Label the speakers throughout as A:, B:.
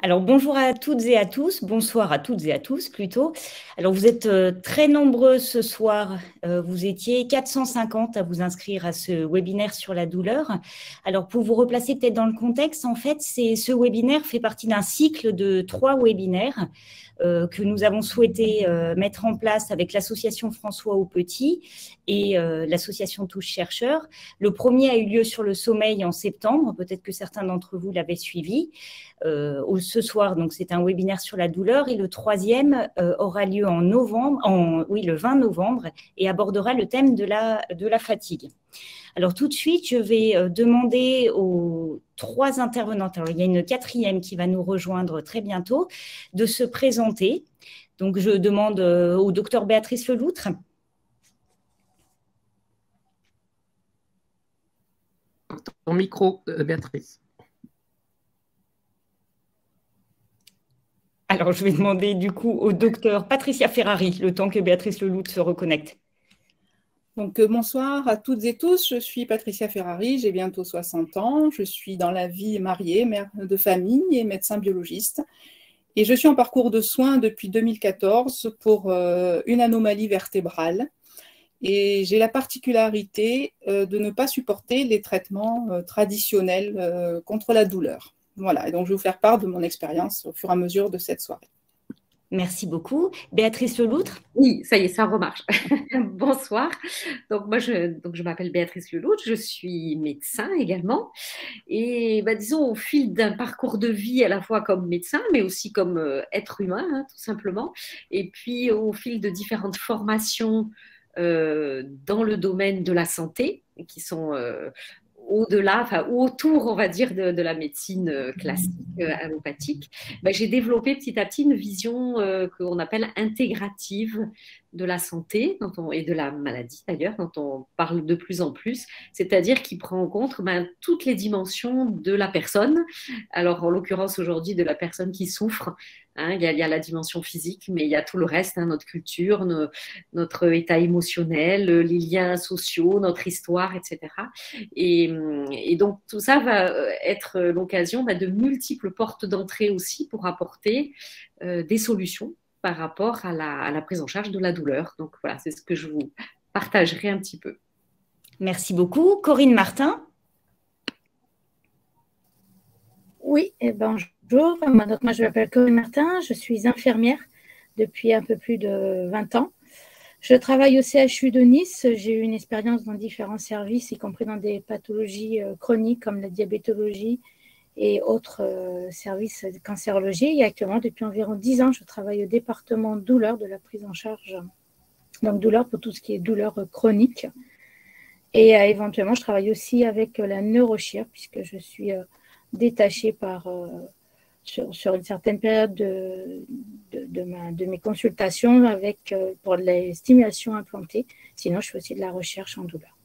A: Alors, bonjour à toutes et à tous, bonsoir à toutes et à tous plutôt. Alors, vous êtes très nombreux ce soir, vous étiez 450 à vous inscrire à ce webinaire sur la douleur. Alors, pour vous replacer peut-être dans le contexte, en fait, ce webinaire fait partie d'un cycle de 3 webinaires que nous avons souhaité mettre en place avec l'association François Aupetit et l'association Touche Chercheurs. Le premier a eu lieu sur le sommeil en septembre, peut-être que certains d'entre vous l'avaient suivi. Ce soir, donc c'est un webinaire sur la douleur, et le troisième aura lieu en novembre, le 20 novembre, et abordera le thème de la fatigue. Alors tout de suite, je vais demander aux 3 intervenantes, alors il y a une 4e qui va nous rejoindre très bientôt, de se présenter. Donc je demande au docteur Béatrice Leloutre.
B: Ton micro, Béatrice.
A: Alors, je vais demander du coup au docteur Patricia Ferrari, le temps que Béatrice Leloutre se reconnecte.
C: Donc, bonsoir à toutes et tous, je suis Patricia Ferrari, j'ai bientôt 60 ans, je suis dans la vie mariée, mère de famille et médecin biologiste. Et je suis en parcours de soins depuis 2014 pour une anomalie vertébrale. Et j'ai la particularité de ne pas supporter les traitements traditionnels contre la douleur. Voilà, et donc je vais vous faire part de mon expérience au fur et à mesure de cette soirée.
A: Merci beaucoup. Béatrice Leloutre.
B: Oui, ça y est, ça remarche. Bonsoir. Donc, moi, je m'appelle Béatrice Leloutre, je suis médecin également. Et disons, au fil d'un parcours de vie, à la fois comme médecin, mais aussi comme être humain, hein, tout simplement. Et puis, au fil de différentes formations dans le domaine de la santé, qui sont au-delà, enfin, ou autour, on va dire, de la médecine classique, allopathique, j'ai développé petit à petit une vision qu'on appelle intégrative de la santé et de la maladie d'ailleurs, dont on parle de plus en plus, c'est-à-dire qui prend en compte toutes les dimensions de la personne. Alors, en l'occurrence, aujourd'hui, de la personne qui souffre. Hein, il y a la dimension physique, mais il y a tout le reste, hein, notre culture, notre état émotionnel, les liens sociaux, notre histoire, etc. Et donc, tout ça va être l'occasion de multiples portes d'entrée aussi pour apporter des solutions par rapport à la prise en charge de la douleur. Donc, voilà, c'est ce que je vous partagerai un petit peu.
A: Merci beaucoup. Corinne Martin.
D: Oui, bonjour. Donc, moi, je m'appelle Corinne Martin, je suis infirmière depuis un peu plus de 20 ans. Je travaille au CHU de Nice. J'ai eu une expérience dans différents services, y compris dans des pathologies chroniques comme la diabétologie et autres services de cancérologie. Et actuellement, depuis environ 10 ans, je travaille au département douleur de la prise en charge. Donc, douleur pour tout ce qui est douleur chronique. Et éventuellement, je travaille aussi avec la neurochir, puisque je suis détachée sur une certaine période de mes consultations pour les stimulations implantées. Sinon, je fais aussi de la recherche en douleur.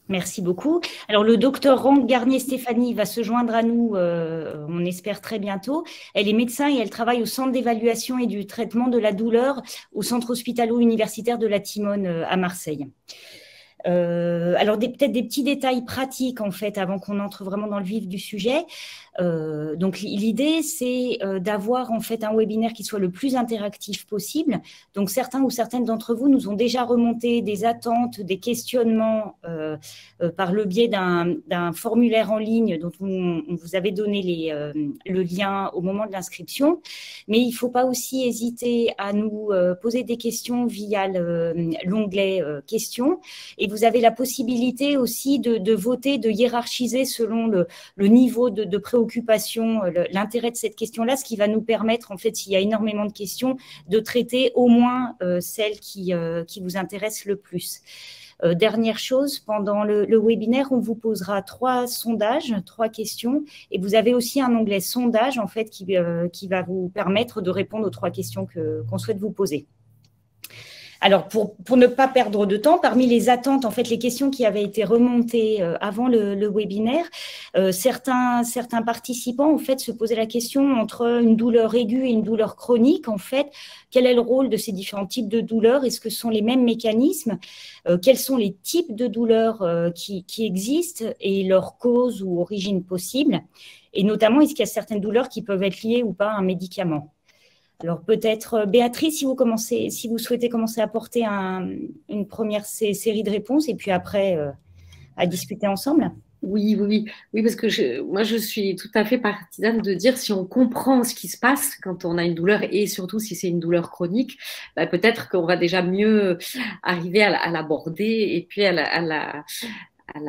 A: Merci beaucoup. Alors, le docteur Rank Garnier-Stéphanie va se joindre à nous, on espère très bientôt. Elle est médecin et elle travaille au centre d'évaluation et du traitement de la douleur au centre hospitalo-universitaire de la Timone à Marseille. Alors, peut-être des petits détails pratiques, en fait, avant qu'on entre vraiment dans le vif du sujet. Donc, l'idée, c'est d'avoir, en fait, un webinaire qui soit le plus interactif possible. Donc, certains ou certaines d'entre vous nous ont déjà remonté des attentes, des questionnements par le biais d'un formulaire en ligne dont on vous avait donné le lien au moment de l'inscription. Mais il ne faut pas aussi hésiter à nous poser des questions via l'onglet questions. Et vous avez la possibilité aussi de voter, de hiérarchiser selon le niveau de préoccupation, l'intérêt de cette question-là, ce qui va nous permettre, en fait, s'il y a énormément de questions, de traiter au moins celles qui vous intéressent le plus. Dernière chose, pendant le webinaire, on vous posera 3 sondages, 3 questions, et vous avez aussi un onglet sondage, en fait, qui va vous permettre de répondre aux 3 questions qu'on souhaite vous poser. Alors, pour ne pas perdre de temps, parmi les attentes, en fait, les questions qui avaient été remontées avant le webinaire, certains participants, en fait, se posaient la question entre une douleur aiguë et une douleur chronique, en fait, quel est le rôle de ces différents types de douleurs? Est-ce que ce sont les mêmes mécanismes? Quels sont les types de douleurs qui existent et leurs causes ou origines possibles? Et notamment, est-ce qu'il y a certaines douleurs qui peuvent être liées ou pas à un médicament? Alors peut-être, Béatrice, si vous souhaitez commencer à apporter une première série de réponses et puis après à discuter ensemble.
B: Oui, parce que moi je suis tout à fait partisane de dire si on comprend ce qui se passe quand on a une douleur et surtout si c'est une douleur chronique, bah, peut-être qu'on va déjà mieux arriver à l'aborder et puis à la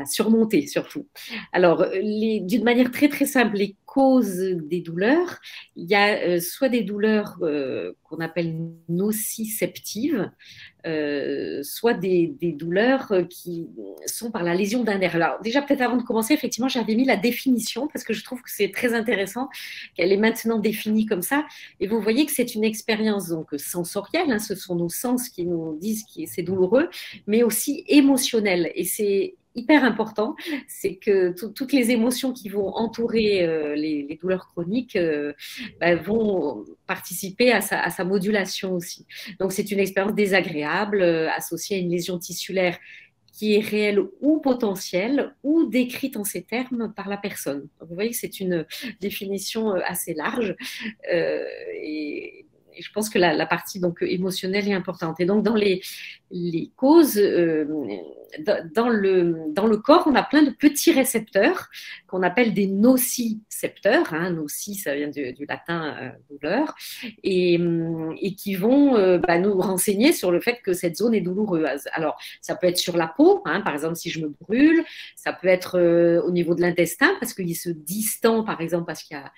B: surmonter surtout. Alors, d'une manière très très simple, les causes des douleurs, il y a soit des douleurs qu'on appelle nociceptives, soit des douleurs qui sont par la lésion d'un nerf. Alors déjà, peut-être avant de commencer, effectivement, j'avais mis la définition parce que je trouve que c'est très intéressant qu'elle est maintenant définie comme ça. Et vous voyez que c'est une expérience donc sensorielle, hein, ce sont nos sens qui nous disent que c'est douloureux, mais aussi émotionnelle. Et c'est hyper important, c'est que toutes les émotions qui vont entourer les douleurs chroniques vont participer à sa modulation aussi. Donc c'est une expérience désagréable associée à une lésion tissulaire qui est réelle ou potentielle ou décrite en ces termes par la personne. Donc, vous voyez que c'est une définition assez large et je pense que la partie donc émotionnelle est importante. Et donc dans les causes, dans le corps, on a plein de petits récepteurs qu'on appelle des nocicepteurs. Hein. Noci, ça vient du latin douleur, et qui vont nous renseigner sur le fait que cette zone est douloureuse. Alors, ça peut être sur la peau, hein, par exemple si je me brûle, ça peut être au niveau de l'intestin, parce qu'il se distend, par exemple, parce qu'il y a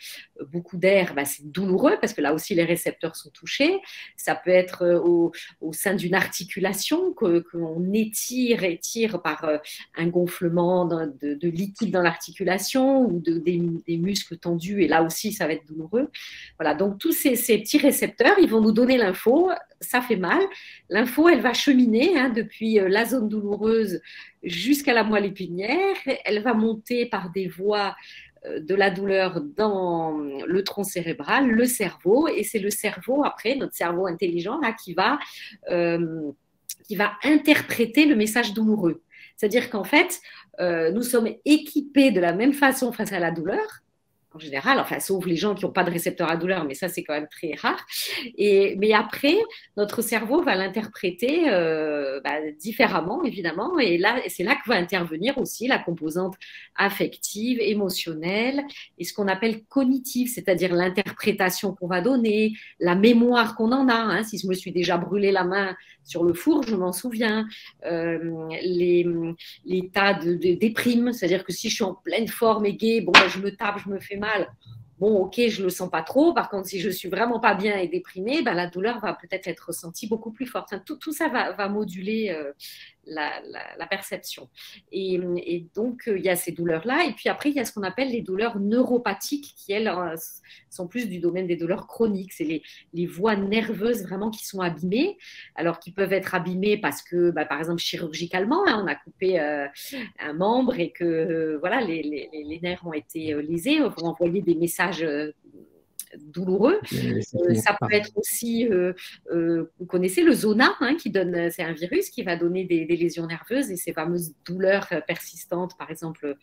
B: beaucoup d'air, c'est douloureux, parce que là aussi les récepteurs sont touchés. Ça peut être au sein d'une articulation, qu'on étire par un gonflement de liquide dans l'articulation ou des muscles tendus, et là aussi ça va être douloureux. Voilà, donc tous ces petits récepteurs, ils vont nous donner l'info, ça fait mal. L'info, elle va cheminer depuis la zone douloureuse jusqu'à la moelle épinière, elle va monter par des voies de la douleur dans le tronc cérébral, le cerveau, et c'est le cerveau, après, notre cerveau intelligent, là, qui va interpréter le message douloureux. C'est-à-dire qu'en fait, nous sommes équipés de la même façon face à la douleur, en général, enfin, sauf les gens qui n'ont pas de récepteur à douleur, mais ça, c'est quand même très rare. Mais après, notre cerveau va l'interpréter différemment, évidemment, et c'est là que va intervenir aussi la composante affective, émotionnelle, et ce qu'on appelle cognitive, c'est-à-dire l'interprétation qu'on va donner, la mémoire qu'on en a. Hein. Si je me suis déjà brûlé la main sur le four, je m'en souviens. L'état de déprime, c'est-à-dire que si je suis en pleine forme et gaie, je me tape, je me fais mal. Bon, ok, je le sens pas trop. Par contre, si je suis vraiment pas bien et déprimée, la douleur va peut-être être ressentie beaucoup plus forte. Enfin, tout ça va moduler la perception. Et donc, il y a ces douleurs-là. Et puis après, il y a ce qu'on appelle les douleurs neuropathiques qui, elles, sont plus du domaine des douleurs chroniques. C'est les voies nerveuses vraiment qui sont abîmées. Alors, qui peuvent être abîmées parce que, par exemple, chirurgicalement, hein, on a coupé un membre et que les nerfs ont été lésés, vont envoyer des messages douloureux. Ça peut être aussi, vous connaissez le zona, hein, c'est un virus qui va donner des lésions nerveuses et ces fameuses douleurs persistantes, par exemple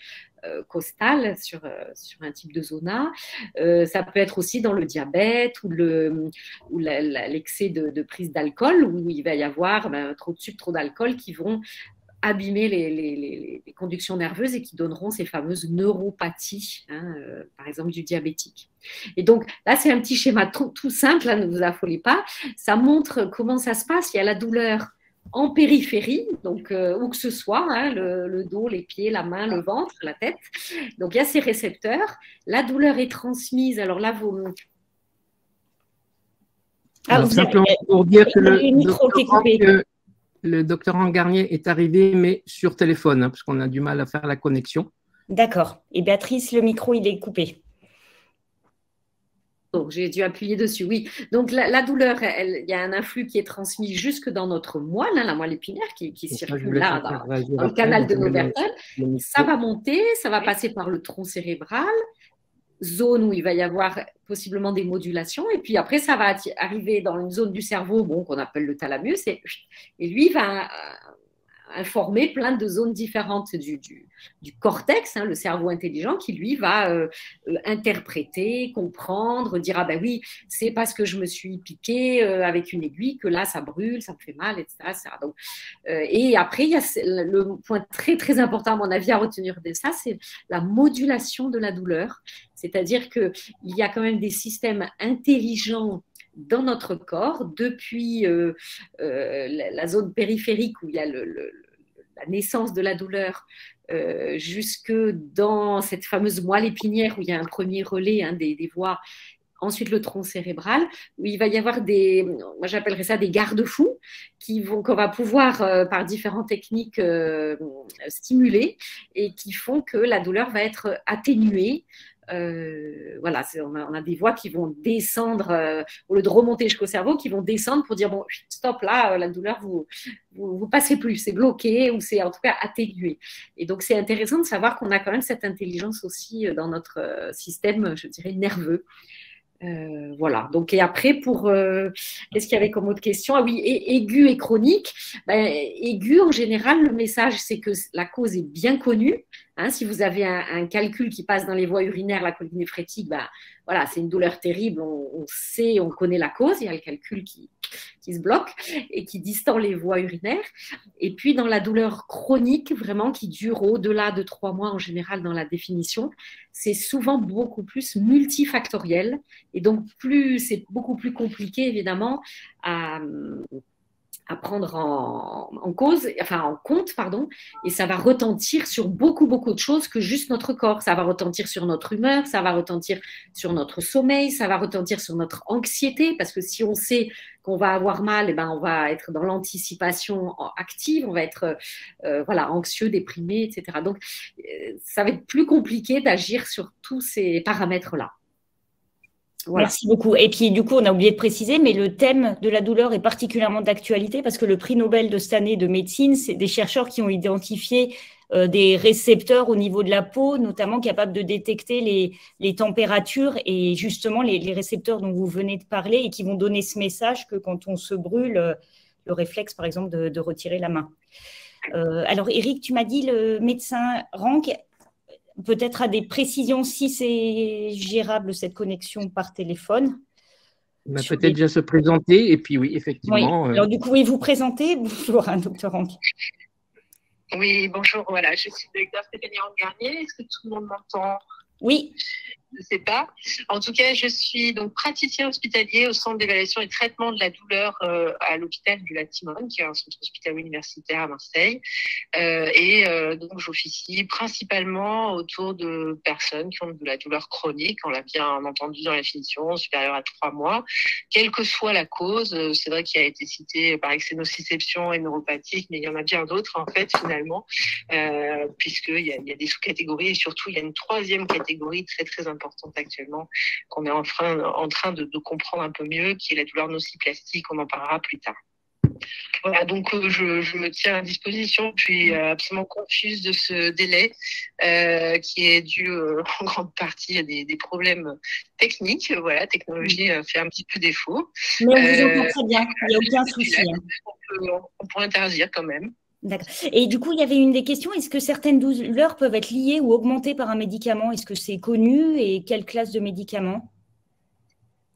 B: costales sur un type de zona. Ça peut être aussi dans le diabète ou l'excès de prise d'alcool, où il va y avoir trop de sucre, trop d'alcool qui vont abîmer les conductions nerveuses et qui donneront ces fameuses neuropathies, hein, par exemple du diabétique. Et donc là, c'est un petit schéma tout simple, hein, ne vous affolez pas. Ça montre comment ça se passe. Il y a la douleur en périphérie, donc où que ce soit, hein, le dos, les pieds, la main, le ventre, la tête. Donc il y a ces récepteurs. La douleur est transmise. Alors là,
E: simplement pour dire que le docteur Rangarnier est arrivé, mais sur téléphone, hein, parce qu'on a du mal à faire la connexion.
A: D'accord. Et Béatrice, le micro, il est coupé.
B: Donc, j'ai dû appuyer dessus, oui. Donc, la douleur, il y a un influx qui est transmis jusque dans notre moelle, hein, la moelle épinière, qui circule là, dans le canal de nos vertèbres. Ça va monter, ça va passer par le tronc cérébral, zone où il va y avoir possiblement des modulations, et puis après, ça va arriver dans une zone du cerveau qu'on appelle le thalamus, et lui va informer plein de zones différentes du cortex, hein, le cerveau intelligent, qui lui va interpréter, comprendre, dire ah ben oui, c'est parce que je me suis piqué avec une aiguille que là ça brûle, ça me fait mal, etc. Donc, et après, il y a le point très très important à mon avis à retenir de ça, c'est la modulation de la douleur. C'est-à-dire qu'il y a quand même des systèmes intelligents dans notre corps, depuis la zone périphérique où il y a la naissance de la douleur, jusque dans cette fameuse moelle épinière où il y a un premier relais, hein, des voies, ensuite le tronc cérébral, où il va y avoir moi j'appellerais ça des garde-fous, qu'on va pouvoir, par différentes techniques, stimuler, et qui font que la douleur va être atténuée. Voilà, on a des voies qui vont descendre, au lieu de remonter jusqu'au cerveau, qui vont descendre pour dire bon, stop, là, la douleur, vous passez plus, c'est bloqué, ou c'est en tout cas atténué. Et donc, c'est intéressant de savoir qu'on a quand même cette intelligence aussi dans notre système, je dirais, nerveux. Voilà. Donc, et après, qu'est-ce qu'il y avait comme autre question? Ah oui, aigu et chronique. Aigu, en général, le message, c'est que la cause est bien connue. Hein, si vous avez un calcul qui passe dans les voies urinaires, la colite néphrétique, voilà, c'est une douleur terrible. On sait, on connaît la cause. Il y a le calcul qui se bloque et qui distend les voies urinaires. Et puis, dans la douleur chronique, vraiment, qui dure au-delà de 3 mois en général dans la définition, c'est souvent beaucoup plus multifactoriel. Et donc, c'est beaucoup plus compliqué, évidemment, à prendre en compte, et ça va retentir sur beaucoup, beaucoup de choses que juste notre corps. Ça va retentir sur notre humeur, ça va retentir sur notre sommeil, ça va retentir sur notre anxiété, parce que si on sait qu'on va avoir mal, on va être dans l'anticipation active, on va être anxieux, déprimé, etc. Donc, ça va être plus compliqué d'agir sur tous ces paramètres-là.
A: Voilà. Merci beaucoup. Et puis, du coup, on a oublié de préciser, mais le thème de la douleur est particulièrement d'actualité parce que le prix Nobel de cette année de médecine, c'est des chercheurs qui ont identifié des récepteurs au niveau de la peau, notamment capables de détecter les températures et justement les récepteurs dont vous venez de parler et qui vont donner ce message que quand on se brûle, le réflexe, par exemple, de retirer la main. Alors, Eric, tu m'as dit le médecin Rank peut-être à des précisions si c'est gérable cette connexion par téléphone.
E: Il va peut-être déjà se présenter et puis oui, effectivement.
A: Oui. Alors du coup, oui, vous présentez. Bonjour, docteur Rank.
F: Oui, bonjour, voilà, je suis le docteur Stéphanie Rank-Garnier. Est-ce que tout le monde m'entend?
A: Oui.
F: Je ne sais pas. En tout cas, je suis donc praticien hospitalier au centre d'évaluation et traitement de la douleur à l'hôpital du Lac-Timone, qui est un centre hospitalier universitaire à Marseille. Donc, j'officie principalement autour de personnes qui ont de la douleur chronique, on l'a bien entendu dans la définition, supérieure à 3 mois, quelle que soit la cause. C'est vrai qu'il a été cité par exemple nociception et neuropathique, mais il y en a bien d'autres en fait finalement, puisqu'il y a des sous-catégories et surtout il y a une 3e catégorie très très importante actuellement qu'on est en train de comprendre un peu mieux, qui est la douleur nociplastique. On en parlera plus tard. Voilà, donc je me tiens à disposition. Je suis absolument confuse de ce délai qui est dû en grande partie à des problèmes techniques. Voilà, la technologie fait un petit peu défaut.
A: Mais on vous entend très bien, il n'y a aucun souci.
F: On peut interagir quand même.
A: D'accord. Et du coup, il y avait une des questions, est-ce que certaines douleurs peuvent être liées ou augmentées par un médicament? Est-ce que c'est connu et quelle classe de médicaments?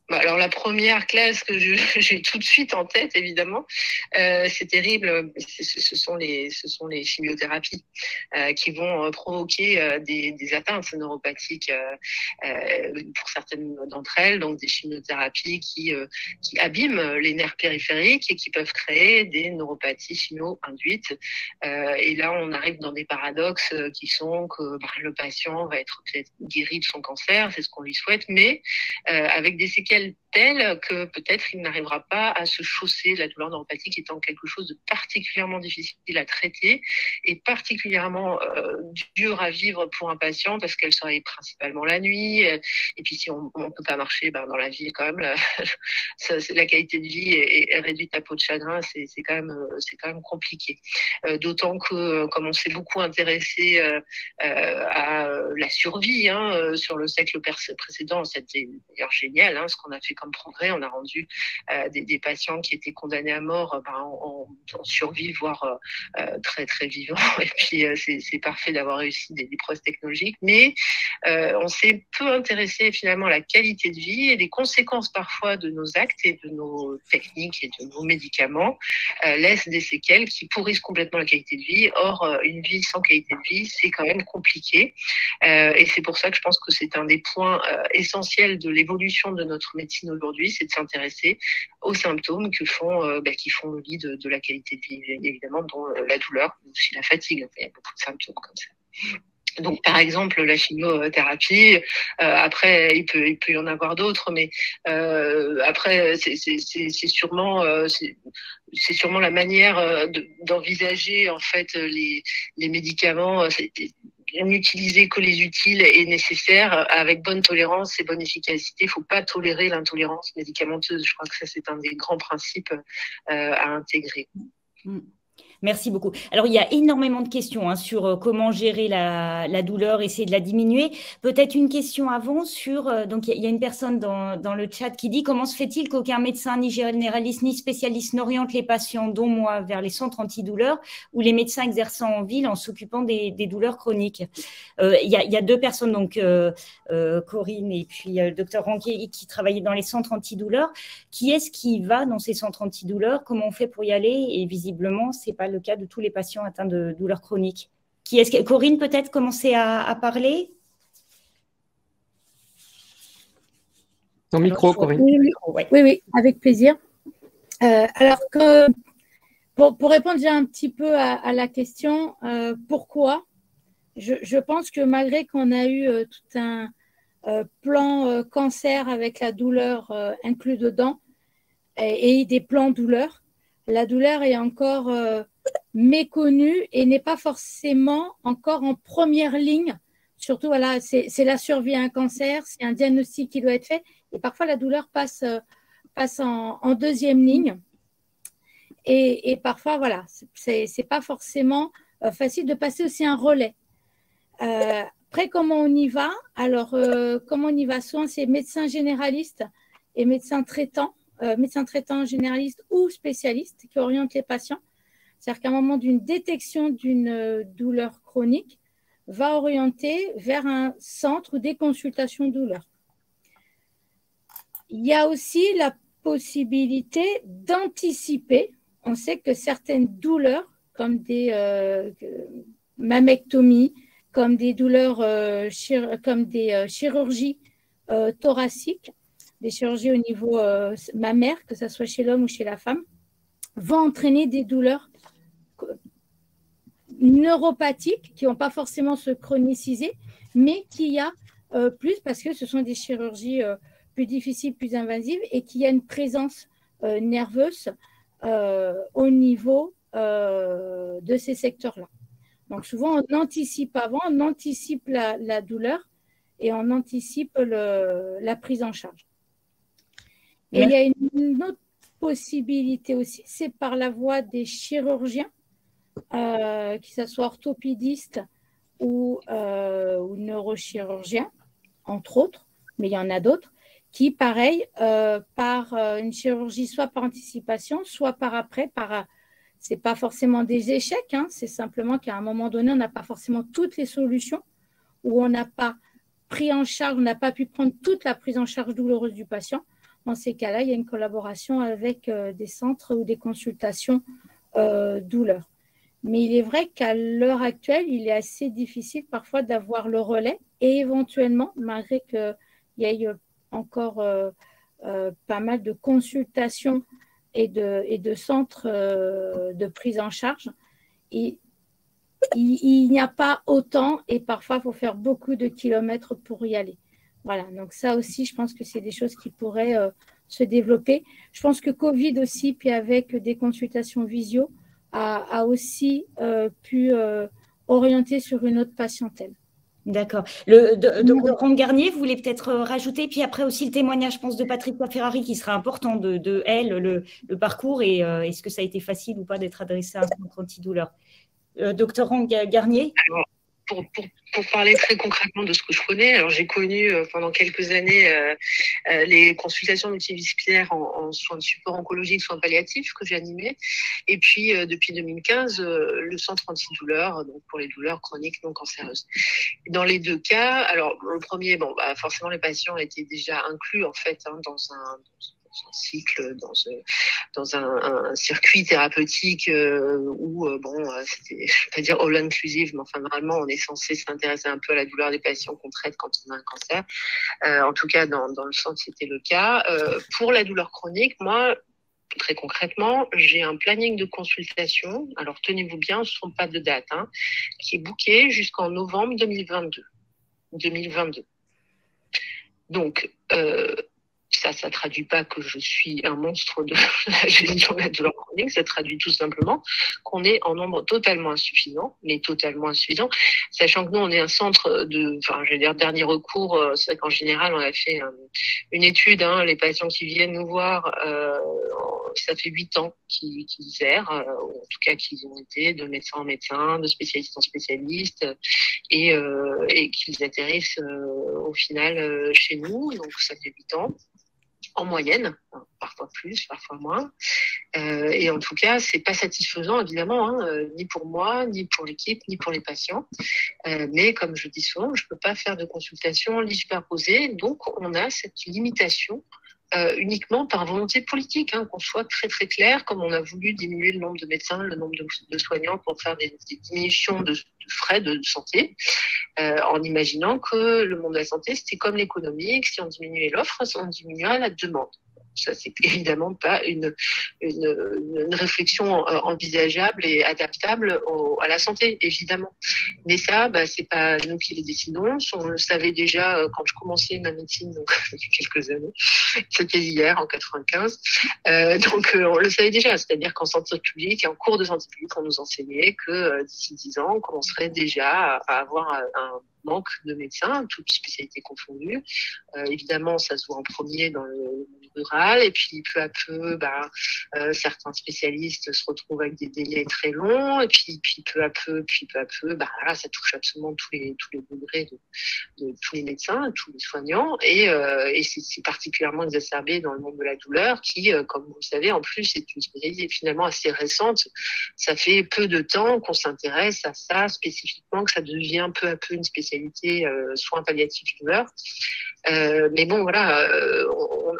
F: Alors la première classe que j'ai tout de suite en tête, évidemment, c'est terrible. Ce sont les chimiothérapies qui vont provoquer des atteintes neuropathiques pour certaines d'entre elles, donc des chimiothérapies qui abîment les nerfs périphériques et qui peuvent créer des neuropathies chimio-induites. Et là, on arrive dans des paradoxes qui sont que le patient va être guéri de son cancer, c'est ce qu'on lui souhaite, mais avec des séquelles telle que peut-être il n'arrivera pas à se chausser, la douleur neuropathique étant quelque chose de particulièrement difficile à traiter et particulièrement dur à vivre pour un patient parce qu'elle se réveille principalement la nuit. Et puis si on ne peut pas marcher, dans la vie quand même, la qualité de vie est réduite à peau de chagrin, c'est quand même compliqué. D'autant que comme on s'est beaucoup intéressé à la survie sur le siècle précédent, c'était d'ailleurs génial ce qu'on a fait comme progrès. On a rendu des patients qui étaient condamnés à mort en survie, voire très très vivants. Et puis c'est parfait d'avoir réussi des prouesses technologiques, mais on s'est peu intéressé finalement à la qualité de vie et les conséquences parfois de nos actes et de nos techniques et de nos médicaments laissent des séquelles qui pourrissent complètement la qualité de vie. Or, une vie sans qualité de vie, c'est quand même compliqué. Et c'est pour ça que je pense que c'est un des points essentiels de l'évolution de notre médecine aujourd'hui, c'est de s'intéresser aux symptômes qui font le lit de la qualité de vie, évidemment, dont la douleur, mais aussi la fatigue. Il y a beaucoup de symptômes comme ça. Donc, par exemple, la chimiothérapie, après, il peut y en avoir d'autres, mais après, c'est sûrement la manière d'envisager, en fait, les médicaments. N'utiliser que les utiles et nécessaires avec bonne tolérance et bonne efficacité. Il ne faut pas tolérer l'intolérance médicamenteuse. Je crois que ça, c'est un des grands principes à intégrer.
A: Merci beaucoup. Alors, il y a énormément de questions sur comment gérer la douleur, essayer de la diminuer. Peut-être une question avant sur… donc, il y a une personne dans le chat qui dit « Comment se fait-il qu'aucun médecin, ni généraliste, ni spécialiste n'oriente les patients, dont moi, vers les centres antidouleurs ou les médecins exerçant en ville en s'occupant des douleurs chroniques ?» Il y a deux personnes, donc Corinne et puis le docteur Ranquier, qui travaillaient dans les centres antidouleurs. Qui est-ce qui va dans ces centres antidouleurs? Comment on fait pour y aller? Et visiblement, ce n'est pas le cas de tous les patients atteints de douleurs chroniques. Corinne, peut-être commencer à parler?
E: Ton micro, Corinne.
D: Oui, avec plaisir. Alors, pour répondre déjà un petit peu à la question, pourquoi je pense que malgré qu'on a eu tout un plan cancer avec la douleur inclus dedans et des plans douleur, la douleur est encore méconnue et n'est pas forcément encore en première ligne. Surtout, voilà, c'est la survie à un cancer, c'est un diagnostic qui doit être fait. Et parfois, la douleur passe en deuxième ligne. Et parfois, voilà, c'est pas forcément facile de passer aussi un relais. Après, comment on y va? Alors, comment on y va? Soit c'est médecin généraliste et médecin traitant généraliste ou spécialiste qui oriente les patients. C'est-à-dire qu'à un moment d'une détection d'une douleur chronique, va orienter vers un centre ou des consultations douleur. Il y a aussi la possibilité d'anticiper. On sait que certaines douleurs, comme des mammectomies, comme des douleurs, comme des chirurgies thoraciques, des chirurgies au niveau mammaire, que ce soit chez l'homme ou chez la femme, vont entraîner des douleurs neuropathiques qui n'ont pas forcément se chroniciser, mais qu'il y a plus parce que ce sont des chirurgies plus difficiles, plus invasives et qu'il y a une présence nerveuse au niveau de ces secteurs-là. Donc souvent, on anticipe avant, on anticipe la douleur et on anticipe la prise en charge. Et il y a une autre possibilité aussi, c'est par la voie des chirurgiens, que ce soit orthopédistes ou neurochirurgiens, entre autres, mais il y en a d'autres, qui, pareil, par une chirurgie, soit par anticipation, soit par après, ce n'est pas forcément des échecs, c'est simplement qu'à un moment donné, on n'a pas forcément toutes les solutions, ou on n'a pas pris en charge, on n'a pas pu prendre toute la prise en charge douloureuse du patient. Dans ces cas-là, il y a une collaboration avec des centres ou des consultations douleur. Mais il est vrai qu'à l'heure actuelle, il est assez difficile parfois d'avoir le relais et éventuellement, malgré qu'il y ait encore pas mal de consultations et de centres de prise en charge, il n'y a pas autant et parfois il faut faire beaucoup de kilomètres pour y aller. Voilà, donc ça aussi, je pense que c'est des choses qui pourraient se développer. Je pense que Covid aussi, puis avec des consultations visio, a aussi pu orienter sur une autre patientèle.
A: D'accord. Le docteur Rand-Garnier, vous voulez peut-être rajouter, puis après aussi le témoignage, je pense, de Patricia Ferrari qui sera important de elle, le parcours et est-ce que ça a été facile ou pas d'être adressé à un centre antidouleur. Docteur Rand-Garnier.
F: Pour parler très concrètement de ce que je connais, alors j'ai connu pendant quelques années les consultations multidisciplinaires en soins de support oncologique, soins palliatifs que j'ai animés, et puis depuis 2015 le centre antidouleur, donc pour les douleurs chroniques non cancéreuses. Dans les deux cas, alors le premier, forcément les patients étaient déjà inclus en fait dans un cycle, dans un circuit thérapeutique où c'était, je vais pas dire all inclusive, mais enfin vraiment on est censé s'intéresser un peu à la douleur des patients qu'on traite quand on a un cancer. En tout cas dans le centre c'était le cas. Pour la douleur chronique, moi très concrètement, j'ai un planning de consultation. Alors tenez-vous bien, ce ne sont pas de dates, qui est booké jusqu'en novembre 2022. Donc ça traduit pas que je suis un monstre de la gestion de la douleur chronique, ça traduit tout simplement qu'on est en nombre totalement insuffisant, sachant que nous, on est un centre dernier recours. C'est vrai qu'en général, on a fait une étude, les patients qui viennent nous voir, ça fait 8 ans qu'ils gèrent, ou en tout cas qu'ils ont été de médecin en médecin, de spécialiste en spécialiste, et qu'ils atterrissent au final chez nous, donc ça fait 8 ans. En moyenne, parfois plus, parfois moins. Et en tout cas, c'est pas satisfaisant, évidemment, ni pour moi, ni pour l'équipe, ni pour les patients. Mais comme je dis souvent, je peux pas faire de consultation lit superposée, donc on a cette limitation uniquement par volonté politique, qu'on soit très très clair, comme on a voulu diminuer le nombre de médecins, le nombre de soignants pour faire des diminutions de frais de santé, en imaginant que le monde de la santé, c'était comme l'économie, que si on diminuait l'offre, on diminuera la demande. Ça, c'est évidemment pas une réflexion envisageable et adaptable à la santé, évidemment. Mais ça, c'est pas nous qui les décidons. On le savait déjà quand je commençais ma médecine, donc il y a quelques années. C'était hier, en 95. Donc, on le savait déjà. C'est-à-dire qu'en santé publique et en cours de santé publique, on nous enseignait que d'ici 10 ans, on commencerait déjà à avoir un manque de médecins, toutes spécialités confondues. Évidemment, ça se voit en premier dans le rural, et puis peu à peu, certains spécialistes se retrouvent avec des délais très longs, et puis peu à peu, ça touche absolument tous les degrés de tous les médecins, tous les soignants, et c'est particulièrement exacerbé dans le monde de la douleur, qui, comme vous le savez, en plus, est une spécialité finalement assez récente. Ça fait peu de temps qu'on s'intéresse à ça spécifiquement, que ça devient peu à peu une spécialité soins palliatifs douleur. Mais bon, voilà,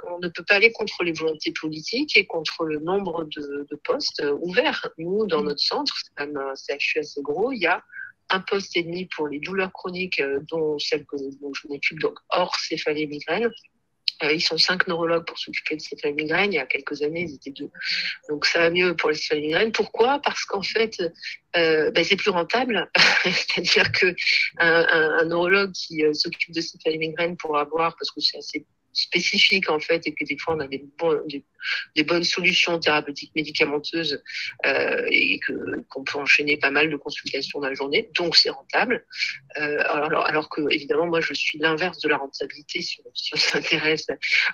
F: on ne peut pas aller contre les volontés politiques et contre le nombre de postes ouverts. Nous, dans notre centre, c'est quand même un CHU assez gros, il y a 1 poste et demi pour les douleurs chroniques, dont celle dont je m'occupe, donc hors céphalée et migraine. Ils sont 5 neurologues pour s'occuper de céphalée et migraine. Il y a quelques années, ils étaient 2. Donc, ça va mieux pour les céphalées et migraine. Pourquoi ? Parce qu'en fait, c'est plus rentable. C'est-à-dire que un neurologue qui s'occupe de céphalée et migraine pour avoir, parce que c'est assez spécifique en fait, et que des fois on a des bonnes solutions thérapeutiques médicamenteuses et qu'on peut enchaîner pas mal de consultations dans la journée, donc c'est rentable. Alors que évidemment moi je suis l'inverse de la rentabilité si on s'intéresse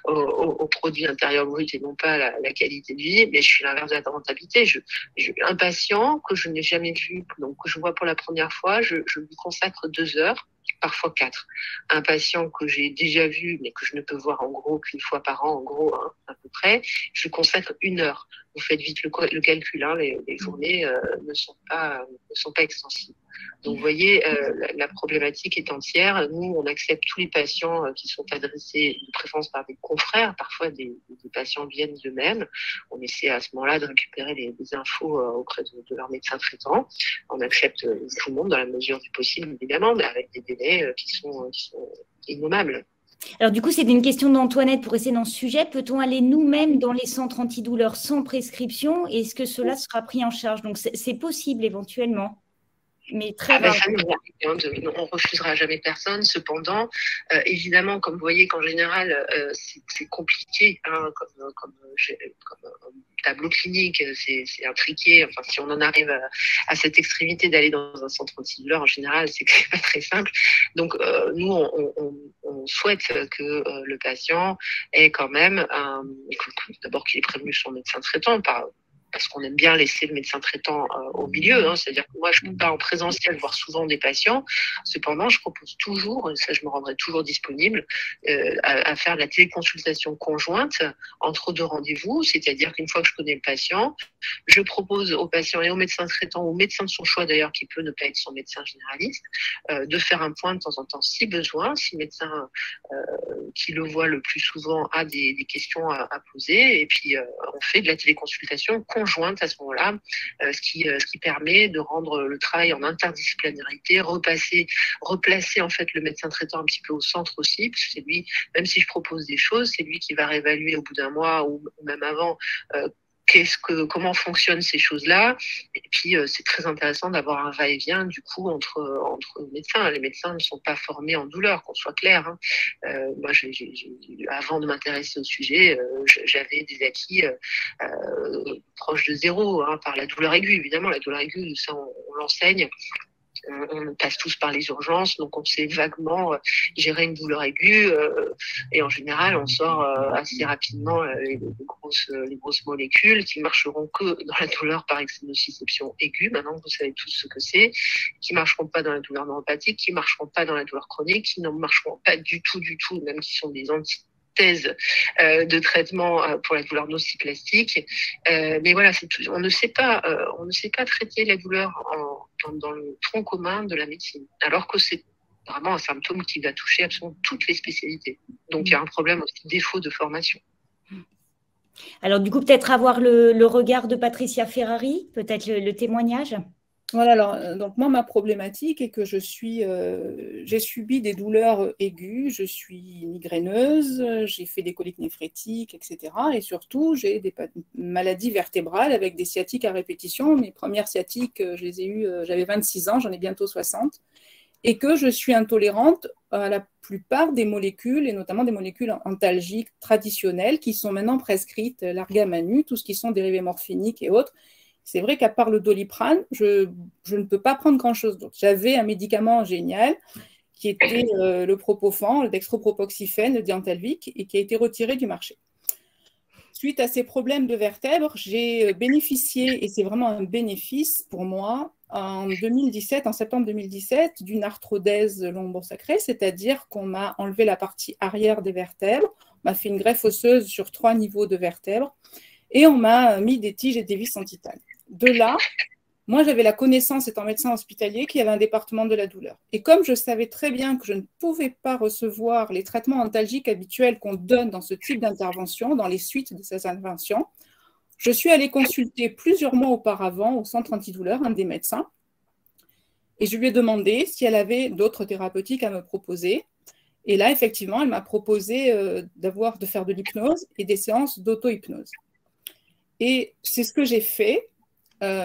F: au produit intérieur brut et non pas à la qualité de vie, mais je suis l'inverse de la rentabilité. Un patient que je n'ai jamais vu, donc que je vois pour la première fois, je lui consacre 2 heures, parfois 4. Un patient que j'ai déjà vu, mais que je ne peux voir en gros qu'une fois par an, en gros, à peu près, je consacre 1 heure. Vous faites vite le calcul, les journées ne sont pas extensibles. Donc, vous voyez, la problématique est entière. Nous, on accepte tous les patients qui sont adressés de préférence par des confrères. Parfois, des patients viennent d'eux-mêmes. On essaie à ce moment-là de récupérer des infos auprès de leur médecin traitant. On accepte tout le monde dans la mesure du possible, évidemment, mais avec des délais qui sont innommables.
A: Alors du coup, c'est une question d'Antoinette pour rester dans ce sujet. Peut-on aller nous-mêmes dans les centres antidouleurs sans prescription? Est-ce que cela sera pris en charge? Donc c'est possible éventuellement. mais très rare.
F: Ça nous arrive, on refusera jamais personne. Cependant, évidemment, comme vous voyez qu'en général, c'est compliqué, hein, comme tableau clinique, c'est intriqué. Enfin, si on en arrive à cette extrémité d'aller dans un centre antidouleur, en général, c'est pas très simple. Donc, nous, on souhaite que le patient ait quand même d'abord qu'il ait prévenu son médecin traitant parce qu'on aime bien laisser le médecin traitant au milieu. Hein. C'est-à-dire que moi, je ne peux pas en présentiel voir souvent des patients. Cependant, je propose toujours, et ça je me rendrai toujours disponible, à faire de la téléconsultation conjointe entre deux rendez-vous. C'est-à-dire qu'une fois que je connais le patient, je propose au patient et au médecin traitant, au médecin de son choix d'ailleurs, qui peut ne pas être son médecin généraliste, de faire un point de temps en temps si besoin, si le médecin qui le voit le plus souvent a des questions à poser. Et puis, on fait de la téléconsultation conjointe à ce moment-là, ce qui permet de rendre le travail en interdisciplinarité, replacer en fait le médecin traitant un petit peu au centre aussi, parce que c'est lui, même si je propose des choses, c'est lui qui va réévaluer au bout d'un mois ou même avant comment fonctionnent ces choses-là. Et puis, c'est très intéressant d'avoir un va-et-vient, du coup, entre médecins. Les médecins ne sont pas formés en douleur, qu'on soit clair. Hein. Moi, avant de m'intéresser au sujet, j'avais des acquis proches de zéro, hein, par la douleur aiguë. Évidemment, la douleur aiguë, ça, on l'enseigne. On passe tous par les urgences, donc on sait vaguement gérer une douleur aiguë et en général on sort assez rapidement les grosses molécules qui marcheront que dans la douleur par nociception aiguë. Maintenant vous savez tous ce que c'est, qui marcheront pas dans la douleur neuropathique, qui marcheront pas dans la douleur chronique, qui ne marcheront pas du tout, même qui sont des thèse de traitement pour la douleur nociplastique, mais voilà, on ne sait pas traiter la douleur dans le tronc commun de la médecine, alors que c'est vraiment un symptôme qui va toucher absolument toutes les spécialités. Donc il y a un problème aussi de défaut de formation.
A: Alors du coup, peut-être avoir le regard de Patricia Ferrari, peut-être le témoignage.
C: Voilà, alors, donc moi, ma problématique est que j'ai subi des douleurs aiguës, je suis migraineuse, j'ai fait des coliques néphrétiques, etc. Et surtout, j'ai des maladies vertébrales avec des sciatiques à répétition. Mes premières sciatiques, je les ai eues, j'avais 26 ans, j'en ai bientôt 60. Et que je suis intolérante à la plupart des molécules, et notamment des molécules antalgiques traditionnelles qui sont maintenant prescrites, l'argamanu, tout ce qui sont dérivés morphiniques et autres. C'est vrai qu'à part le Doliprane, je ne peux pas prendre grand-chose d'autre. J'avais un médicament génial qui était le Propofan, le dextropropoxyphène, le Diantalvic, et qui a été retiré du marché. Suite à ces problèmes de vertèbres, j'ai bénéficié, et c'est vraiment un bénéfice pour moi, en septembre 2017, d'une arthrodèse lombo-sacrée, c'est-à-dire qu'on m'a enlevé la partie arrière des vertèbres, on m'a fait une greffe osseuse sur 3 niveaux de vertèbres, et on m'a mis des tiges et des vis en titane. De là, moi, j'avais la connaissance, étant médecin hospitalier, qu'il y avait un département de la douleur. Et comme je savais très bien que je ne pouvais pas recevoir les traitements antalgiques habituels qu'on donne dans ce type d'intervention, dans les suites de ces interventions, je suis allée consulter plusieurs mois auparavant au centre antidouleur un des médecins. Et je lui ai demandé si elle avait d'autres thérapeutiques à me proposer. Et là, effectivement, elle m'a proposé de faire de l'hypnose et des séances d'auto-hypnose. Et c'est ce que j'ai fait.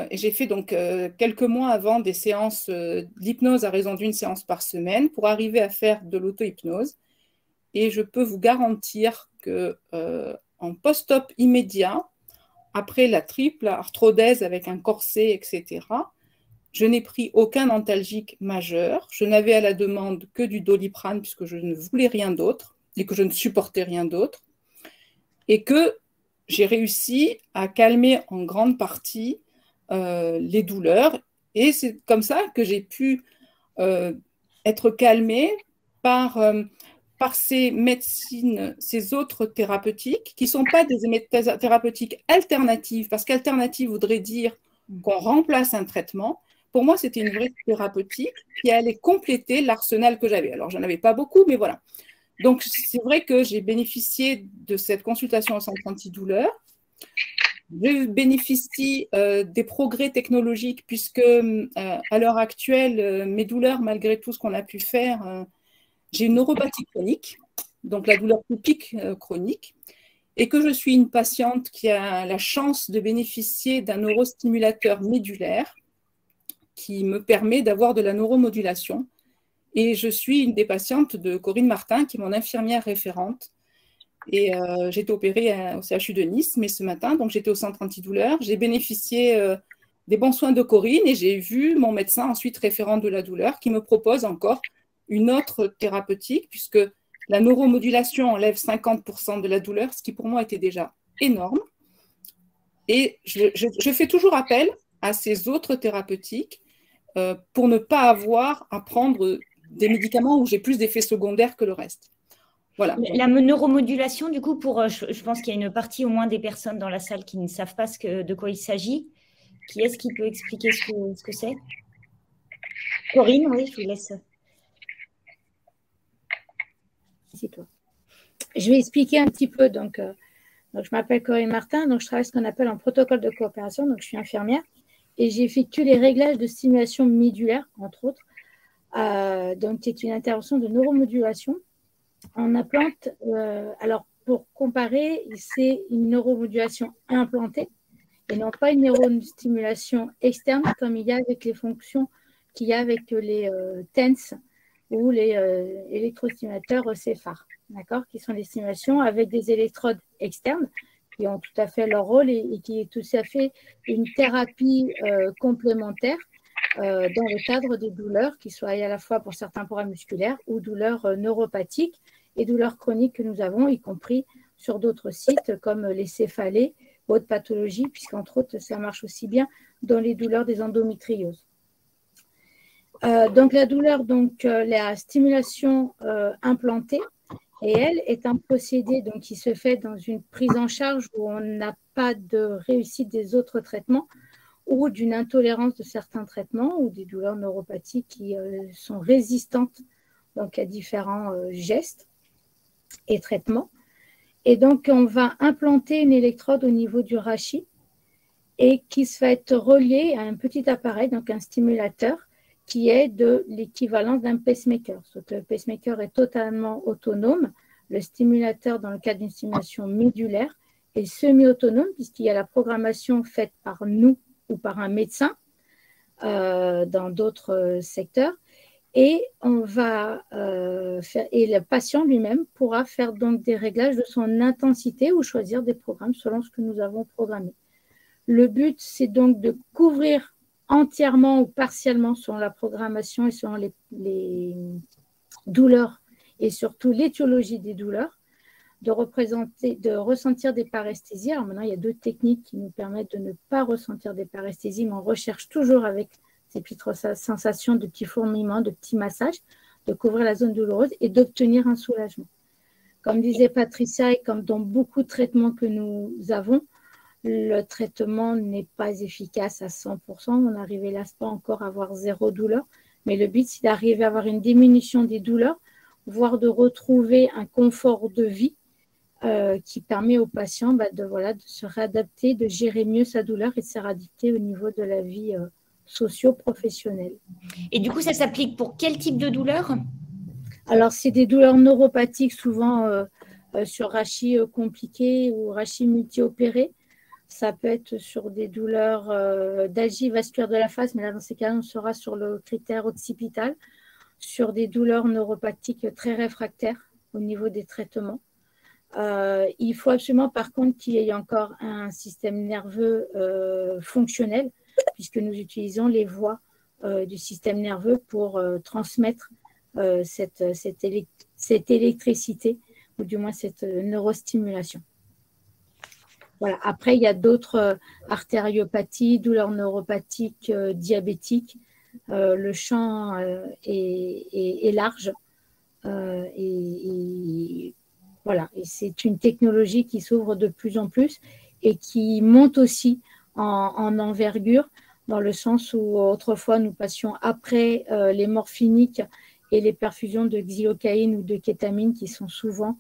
C: Et j'ai fait donc quelques mois avant des séances d'hypnose à raison d'une séance par semaine pour arriver à faire de l'auto-hypnose. Et je peux vous garantir qu'en post-op immédiat, après la triple arthrodèse avec un corset, etc., je n'ai pris aucun antalgique majeur. Je n'avais à la demande que du Doliprane puisque je ne voulais rien d'autre et que je ne supportais rien d'autre. Et que j'ai réussi à calmer en grande partie les douleurs. Et c'est comme ça que j'ai pu être calmée par ces médecines, ces autres thérapeutiques, qui ne sont pas des thérapeutiques alternatives, parce qu'alternative voudrait dire qu'on remplace un traitement. Pour moi, c'était une vraie thérapeutique qui allait compléter l'arsenal que j'avais. Alors, j'en avais pas beaucoup, mais voilà. Donc, c'est vrai que j'ai bénéficié de cette consultation au centre antidouleur. Je bénéficie des progrès technologiques puisque à l'heure actuelle, mes douleurs, malgré tout ce qu'on a pu faire, j'ai une neuropathie chronique, donc la douleur pupique chronique, et que je suis une patiente qui a la chance de bénéficier d'un neurostimulateur médulaire qui me permet d'avoir de la neuromodulation. Et je suis une des patientes de Corinne Martin, qui est mon infirmière référente. Et j'ai été opérée au CHU de Nice, mais ce matin, donc j'étais au centre antidouleur. J'ai bénéficié des bons soins de Corinne et j'ai vu mon médecin ensuite référent de la douleur qui me propose encore une autre thérapeutique, puisque la neuromodulation enlève 50% de la douleur, ce qui pour moi était déjà énorme. Et je fais toujours appel à ces autres thérapeutiques pour ne pas avoir à prendre des médicaments où j'ai plus d'effets secondaires que le reste. Voilà.
A: La neuromodulation, du coup, je pense qu'il y a une partie au moins des personnes dans la salle qui ne savent pas de quoi il s'agit. Qui est-ce qui peut expliquer ce que c'est? Corinne, oui, je vous laisse.
D: C'est toi. Je vais expliquer un petit peu. Donc, je m'appelle Corinne Martin. Donc, je travaille ce qu'on appelle un protocole de coopération. Donc, je suis infirmière et j'effectue les réglages de stimulation médulaire, entre autres. Donc, c'est une intervention de neuromodulation. On implante, alors pour comparer, c'est une neuromodulation implantée et non pas une neurostimulation externe comme il y a avec les fonctions qu'il y a avec les TENS ou les électrostimulateurs CFAR, d'accord, qui sont des stimulations avec des électrodes externes qui ont tout à fait leur rôle et qui est tout à fait une thérapie complémentaire dans le cadre des douleurs, qui soient à la fois pour certains programmes musculaires ou douleurs neuropathiques et douleurs chroniques que nous avons, y compris sur d'autres sites comme les céphalées, autres pathologies, puisqu'entre autres, ça marche aussi bien dans les douleurs des endométrioses. Donc la douleur, la stimulation implantée, et elle est un procédé donc, qui se fait dans une prise en charge où on n'a pas de réussite des autres traitements ou d'une intolérance de certains traitements ou des douleurs neuropathiques qui sont résistantes donc, à différents gestes et traitements. Et donc, on va implanter une électrode au niveau du rachis et qui va être reliée à un petit appareil, donc un stimulateur, qui est de l'équivalent d'un pacemaker. Donc, le pacemaker est totalement autonome. Le stimulateur, dans le cas d'une stimulation médulaire, est semi-autonome puisqu'il y a la programmation faite par nous ou par un médecin dans d'autres secteurs. Et on va et le patient lui-même pourra faire donc des réglages de son intensité ou choisir des programmes selon ce que nous avons programmé. Le but, c'est donc de couvrir entièrement ou partiellement selon la programmation et selon les douleurs et surtout l'étiologie des douleurs, de ressentir des paresthésies. Alors maintenant, il y a deux techniques qui nous permettent de ne pas ressentir des paresthésies, mais on recherche toujours avec ces petites sensations de petits fourmillements, de petits massages, de couvrir la zone douloureuse et d'obtenir un soulagement. Comme disait Patricia, et comme dans beaucoup de traitements que nous avons, le traitement n'est pas efficace à 100%. On n'arrive hélas pas encore à avoir zéro douleur, mais le but, c'est d'arriver à avoir une diminution des douleurs, voire de retrouver un confort de vie qui permet au patient de se réadapter, de gérer mieux sa douleur et de se réadapter au niveau de la vie socio-professionnelle.
A: Et du coup, ça s'applique pour quel type de douleur?
D: Alors, c'est des douleurs neuropathiques, souvent sur rachis compliqués ou rachis multi-opérés. Ça peut être sur des douleurs d'algie vasculaire de la face, mais là, dans ces cas-là, on sera sur le critère occipital, sur des douleurs neuropathiques très réfractaires au niveau des traitements. Il faut absolument, par contre, qu'il y ait encore un système nerveux fonctionnel, puisque nous utilisons les voies du système nerveux pour transmettre cette électricité, ou du moins cette neurostimulation. Voilà. Après, il y a d'autres artériopathies, douleurs neuropathiques, diabétiques. Le champ est large. Voilà. Et c'est une technologie qui s'ouvre de plus en plus et qui monte aussi en envergure, dans le sens où autrefois nous passions après les morphiniques et les perfusions de xylocaïne ou de kétamine qui sont souvent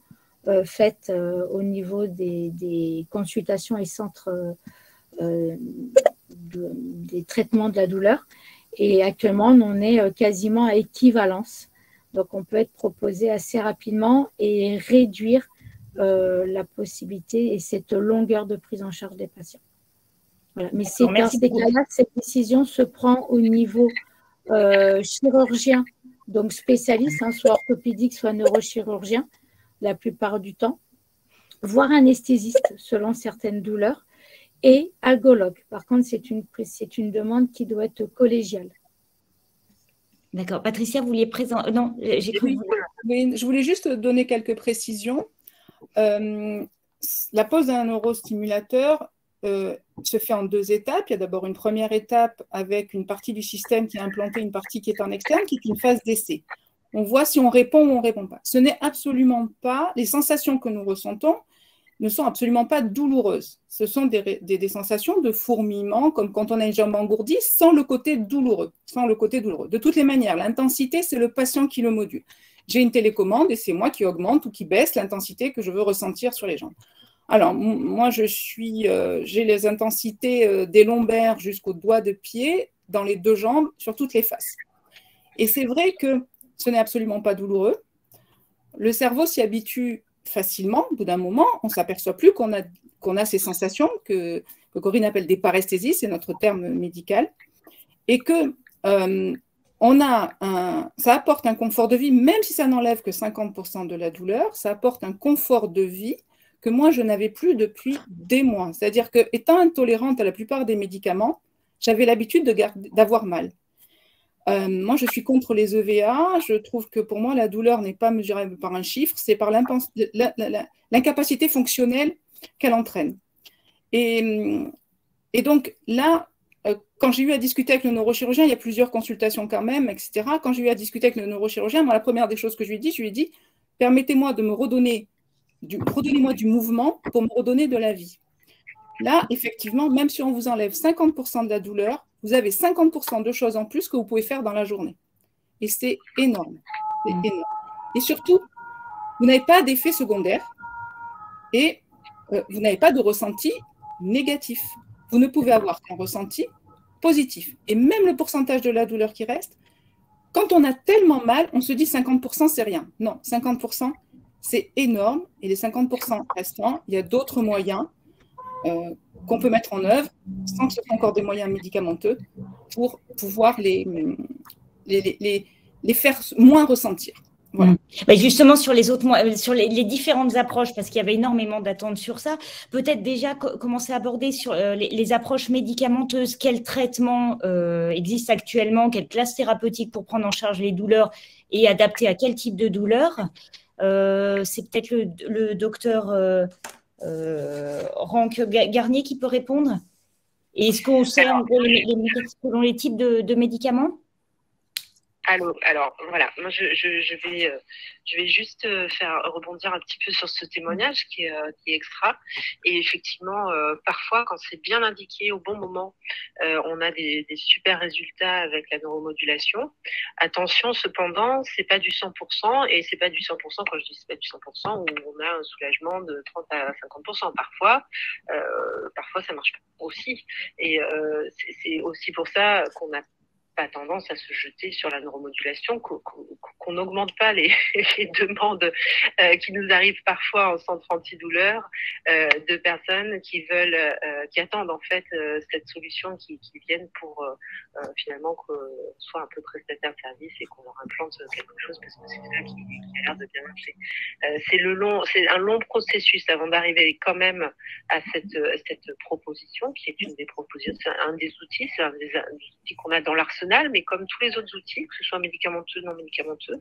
D: faites au niveau des consultations et centres des traitements de la douleur. Et actuellement, on en est quasiment à équivalence. Donc, on peut être proposé assez rapidement et réduire la possibilité et cette longueur de prise en charge des patients. Voilà. Mais c'est dans ces cas-là, cette décision se prend au niveau chirurgien, donc spécialiste, hein, soit orthopédique, soit neurochirurgien, la plupart du temps, voire anesthésiste selon certaines douleurs, et algologue. Par contre, c'est une demande qui doit être collégiale.
A: D'accord. Patricia, vous vouliez présenter… Non, j'ai cru…
C: Oui, je voulais juste donner quelques précisions. La pose d'un neurostimulateur se fait en 2 étapes. Il y a d'abord une première étape avec une partie du système qui est implantée, une partie qui est en externe, qui est une phase d'essai. On voit si on répond ou on ne répond pas. Ce n'est absolument pas… Les sensations que nous ressentons ne sont absolument pas douloureuses. Ce sont des sensations de fourmillement, comme quand on a une jambe engourdie, sans le côté douloureux. De toutes les manières, l'intensité, c'est le patient qui le module. J'ai une télécommande et c'est moi qui augmente ou qui baisse l'intensité que je veux ressentir sur les jambes. Alors, moi, j'ai les intensités des lombaires jusqu'au doigt de pied, dans les 2 jambes, sur toutes les faces. Et c'est vrai que ce n'est absolument pas douloureux. Le cerveau s'y habitue facilement. Au bout d'un moment, on ne s'aperçoit plus qu'on a ces sensations que Corinne appelle des paresthésies, c'est notre terme médical, et que ça apporte un confort de vie, même si ça n'enlève que 50% de la douleur, ça apporte un confort de vie que moi, je n'avais plus depuis des mois. C'est-à-dire que, étant intolérante à la plupart des médicaments, j'avais l'habitude d'avoir mal. Moi, je suis contre les EVA. Je trouve que pour moi, la douleur n'est pas mesurable par un chiffre, c'est par l'incapacité fonctionnelle qu'elle entraîne. Et donc là, quand j'ai eu à discuter avec le neurochirurgien, il y a plusieurs consultations quand même, etc. Quand j'ai eu à discuter avec le neurochirurgien, moi, la première des choses que je lui ai dit, permettez-moi de me redonnez-moi du mouvement pour me redonner de la vie. Là, effectivement, même si on vous enlève 50% de la douleur, vous avez 50% de choses en plus que vous pouvez faire dans la journée. Et c'est énorme. Et surtout, vous n'avez pas d'effet secondaire et vous n'avez pas de ressenti négatif. Vous ne pouvez avoir qu'un ressenti positif. Et même le pourcentage de la douleur qui reste, quand on a tellement mal, on se dit 50%, c'est rien. Non, 50%, c'est énorme. Et les 50% restants, il y a d'autres moyens qu'on peut mettre en œuvre, sans que ce soit encore des moyens médicamenteux, pour pouvoir les faire moins ressentir. Voilà.
A: Justement, sur les différentes approches, parce qu'il y avait énormément d'attentes sur ça, peut-être déjà commencer à aborder sur les approches médicamenteuses, quel traitement existe actuellement, quelle classe thérapeutique pour prendre en charge les douleurs et adapté à quel type de douleur. C'est peut-être le docteur Ranck Garnier qui peut répondre. Et est-ce qu'on sait selon les types de médicaments?
F: Alors voilà, moi je vais juste faire rebondir un petit peu sur ce témoignage qui est extra. Et effectivement, parfois, quand c'est bien indiqué au bon moment, on a des super résultats avec la neuromodulation. Attention, cependant, c'est pas du 100%, et c'est pas du 100%, quand je dis c'est pas du 100%, où on a un soulagement de 30 à 50%. Parfois, ça marche pas aussi. Et c'est aussi pour ça qu'on a pas tendance à se jeter sur la neuromodulation, qu'on n'augmente pas les demandes qui nous arrivent parfois en centre antidouleur de personnes qui attendent en fait cette solution qui vienne pour finalement qu'on soit un peu prestataire de service et qu'on leur implante quelque chose, parce que c'est ça qui a l'air de bien marcher. C'est un long processus avant d'arriver quand même à cette proposition qui est une des propositions, c'est un des outils, c'est un des outils qu'on a dans l'arsenal, mais comme tous les autres outils, que ce soit médicamenteux, non médicamenteux,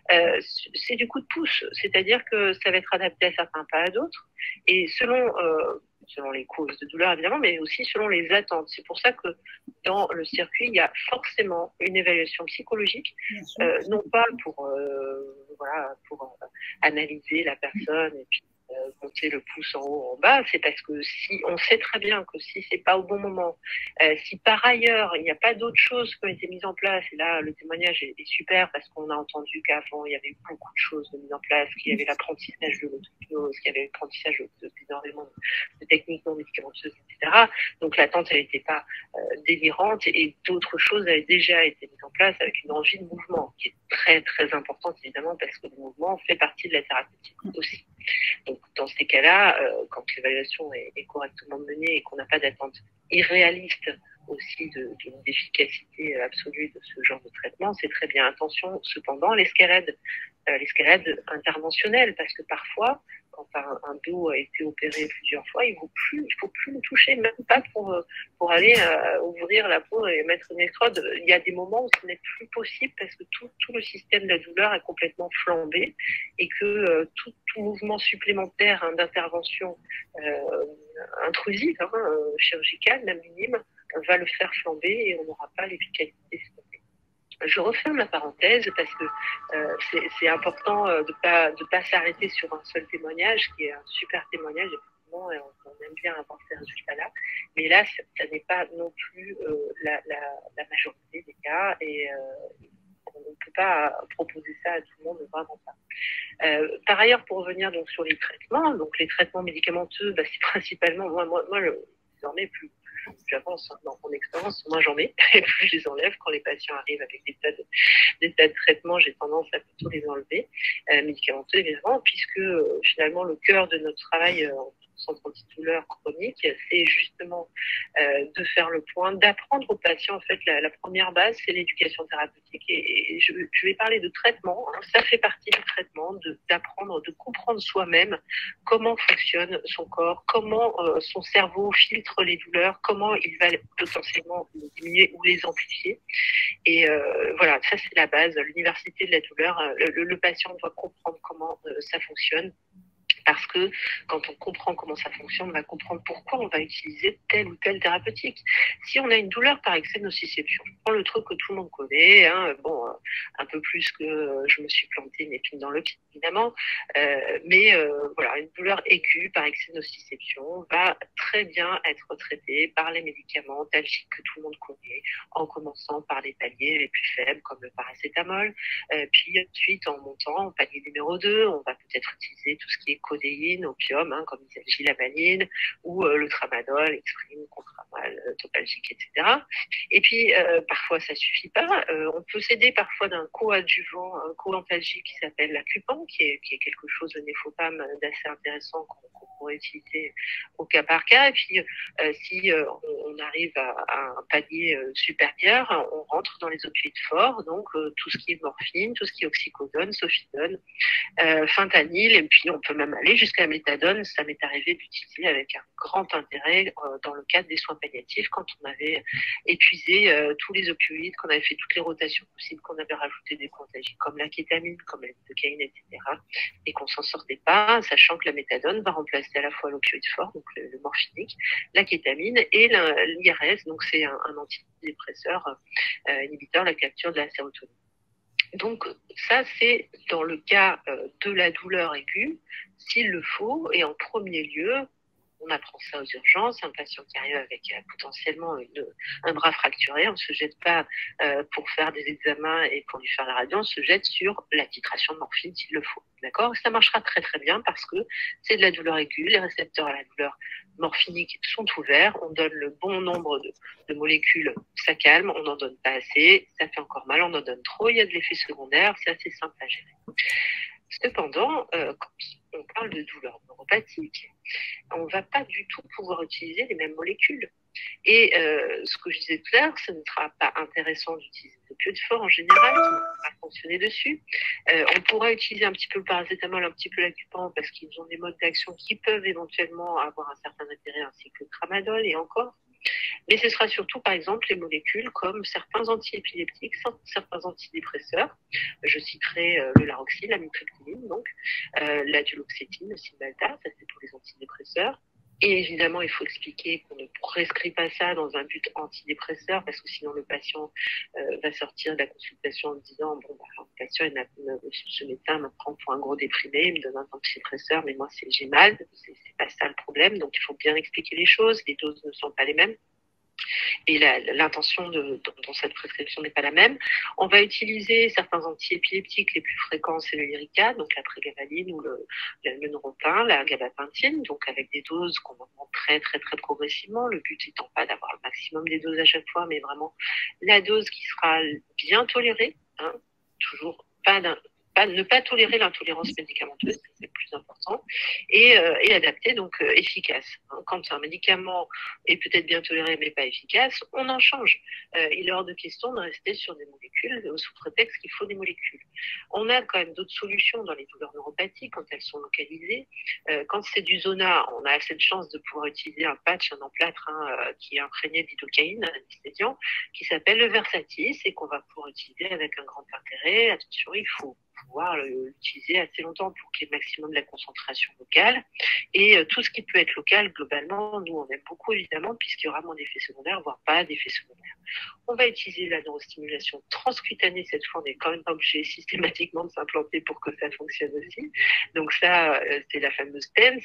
F: c'est du coup de pouce. C'est-à-dire que ça va être adapté à certains, pas à d'autres. Et selon les causes de douleur, évidemment, mais aussi selon les attentes. C'est pour ça que dans le circuit, il y a forcément une évaluation psychologique, non pas pour analyser la personne et puis monter le pouce en haut, en bas, c'est parce que si on sait très bien que si c'est pas au bon moment, si par ailleurs il n'y a pas d'autres choses qui ont été mises en place, et là le témoignage est super parce qu'on a entendu qu'avant il y avait beaucoup de choses de mises en place, qu'il y avait l'apprentissage de l'auto-hypnose, qu'il y avait l'apprentissage d'énormément de techniques non médicamenteuses, etc. Donc l'attente elle n'était pas délirante, et d'autres choses avaient déjà été mises en place avec une envie de mouvement qui est très très importante évidemment, parce que le mouvement fait partie de la thérapeutique aussi. Donc, dans ces cas-là, quand l'évaluation est correctement menée et qu'on n'a pas d'attente irréaliste aussi d'une efficacité absolue de ce genre de traitement, c'est très bien. Attention, cependant, l'escalade interventionnelle, parce que parfois, quand un dos a été opéré plusieurs fois, il faut plus le toucher, même pas pour aller ouvrir la peau et mettre une électrode. Il y a des moments où ce n'est plus possible parce que tout le système de la douleur est complètement flambé et que tout mouvement supplémentaire d'intervention intrusive, chirurgicale, même minime, va le faire flamber et on n'aura pas l'efficacité escomptée. Je referme la parenthèse parce que c'est important de pas s'arrêter sur un seul témoignage qui est un super témoignage, effectivement, et on aime bien avoir ces résultats-là. Mais là, ça n'est pas non plus la majorité des cas et on ne peut pas proposer ça à tout le monde, vraiment pas. Par ailleurs, pour revenir donc sur les traitements, donc les traitements médicamenteux, c'est principalement moi désormais plus j'avance dans mon expérience, moins j'en mets, et plus je les enlève. Quand les patients arrivent avec des tas de traitements, j'ai tendance à plutôt les enlever, médicamenteux évidemment, puisque finalement le cœur de notre travail en centre antidouleur chronique, c'est justement de faire le point, d'apprendre aux patients. En fait, la première base, c'est l'éducation thérapeutique. Et je vais parler de traitement. Ça fait partie du traitement, d'apprendre, de comprendre soi-même comment fonctionne son corps, comment son cerveau filtre les douleurs, comment il va potentiellement les diminuer ou les amplifier. Et voilà, ça c'est la base. L'université de la douleur, le patient doit comprendre comment ça fonctionne. Parce que quand on comprend comment ça fonctionne, on va comprendre pourquoi on va utiliser telle ou telle thérapeutique. Si on a une douleur par excès de nociception, je prends le truc que tout le monde connaît, un peu plus que je me suis planté une épine dans le pied, évidemment, mais voilà, une douleur aiguë par excès de nociception va très bien être traitée par les médicaments antalgiques que tout le monde connaît, en commençant par les paliers les plus faibles, comme le paracétamol, puis ensuite en montant au palier numéro 2, on va peut-être utiliser tout ce qui est codéine, opium, comme l'isagilamaline, ou le tramadol, Exprime, Contramal, Topalgique, etc. Et puis, parfois, ça suffit pas. On peut s'aider parfois d'un coadjuvant, un co-antalgique qui s'appelle l'Acupan, qui est quelque chose de néphopam d'assez intéressant qu'on pourrait utiliser au cas par cas. Et puis, si on arrive à un palier supérieur, on rentre dans les opioïdes forts, donc tout ce qui est morphine, tout ce qui est oxycodone, sofidone, fentanyl, et puis on peut même aller jusqu'à la méthadone. Ça m'est arrivé d'utiliser avec un grand intérêt dans le cadre des soins palliatifs quand on avait épuisé tous les opioïdes, qu'on avait fait toutes les rotations possibles, qu'on avait rajouté des contagions comme la kétamine, comme la lidocaïne, etc. et qu'on s'en sortait pas, sachant que la méthadone va remplacer à la fois l'opioïde fort, donc le morphinique, la kétamine et l'IRS, donc c'est un antidépresseur inhibiteur de la capture de la sérotonine. Donc ça, c'est dans le cas de la douleur aiguë, s'il le faut, et en premier lieu, on apprend ça aux urgences, un patient qui arrive avec potentiellement un bras fracturé, on ne se jette pas pour faire des examens et pour lui faire la radio, on se jette sur la titration de morphine s'il le faut. D'accord ? Ça marchera très très bien parce que c'est de la douleur aiguë, les récepteurs à la douleur morphinique sont ouverts, on donne le bon nombre de molécules, ça calme, on n'en donne pas assez, ça fait encore mal, on en donne trop, il y a de l'effet secondaire, c'est assez simple à gérer. Cependant, quand on parle de douleur neuropathique, on ne va pas du tout pouvoir utiliser les mêmes molécules. Et ce que je disais tout à l'heure, ce ne sera pas intéressant d'utiliser des opioïdes forts en général, qui ne vont pas fonctionner dessus. On pourra utiliser un petit peu le paracétamol, un petit peu l'Acupan, parce qu'ils ont des modes d'action qui peuvent éventuellement avoir un certain intérêt, ainsi que le tramadol et encore. Mais ce sera surtout, par exemple, les molécules comme certains antiépileptiques, certains antidépresseurs. Je citerai le Laroxyl, la mitriptyline, donc la duloxétine, le Cymbalta, ça c'est pour les antidépresseurs. Et évidemment, il faut expliquer qu'on ne prescrit pas ça dans un but antidépresseur, parce que sinon le patient va sortir de la consultation en disant « Bon, le patient, ce médecin me prend pour un gros déprimé, il me donne un antidépresseur, mais moi j'ai mal, c'est pas ça le problème. » Donc il faut bien expliquer les choses, les doses ne sont pas les mêmes. Et l'intention dans cette prescription n'est pas la même. On va utiliser certains antiépileptiques, les plus fréquents, c'est le Lyrica, donc la prégabaline ou le Neurontin, la gabapentine, donc avec des doses qu'on augmente très très très progressivement. Le but étant pas d'avoir le maximum des doses à chaque fois, mais vraiment la dose qui sera bien tolérée, toujours pas ne pas tolérer l'intolérance médicamenteuse, c'est le plus important, et adapté, donc efficace. Quand un médicament est peut-être bien toléré mais pas efficace, on en change. Il est hors de question de rester sur des molécules sous prétexte qu'il faut des molécules. On a quand même d'autres solutions dans les douleurs neuropathiques quand elles sont localisées. Quand c'est du zona, on a assez de chance de pouvoir utiliser un patch, un emplâtre qui est imprégné d'idocaïne, un anesthésiant, qui s'appelle le Versatis et qu'on va pouvoir utiliser avec un grand intérêt. Attention, il faut pouvoir l'utiliser assez longtemps pour qu'il y ait le maximum de la concentration locale. Et tout ce qui peut être local, globalement, nous on aime beaucoup évidemment, puisqu'il y aura moins d'effets secondaires, voire pas d'effets secondaires. On va utiliser la neurostimulation transcutanée. Cette fois, on n'est quand même pas obligé systématiquement de s'implanter pour que ça fonctionne aussi. Donc ça, c'est la fameuse TENS,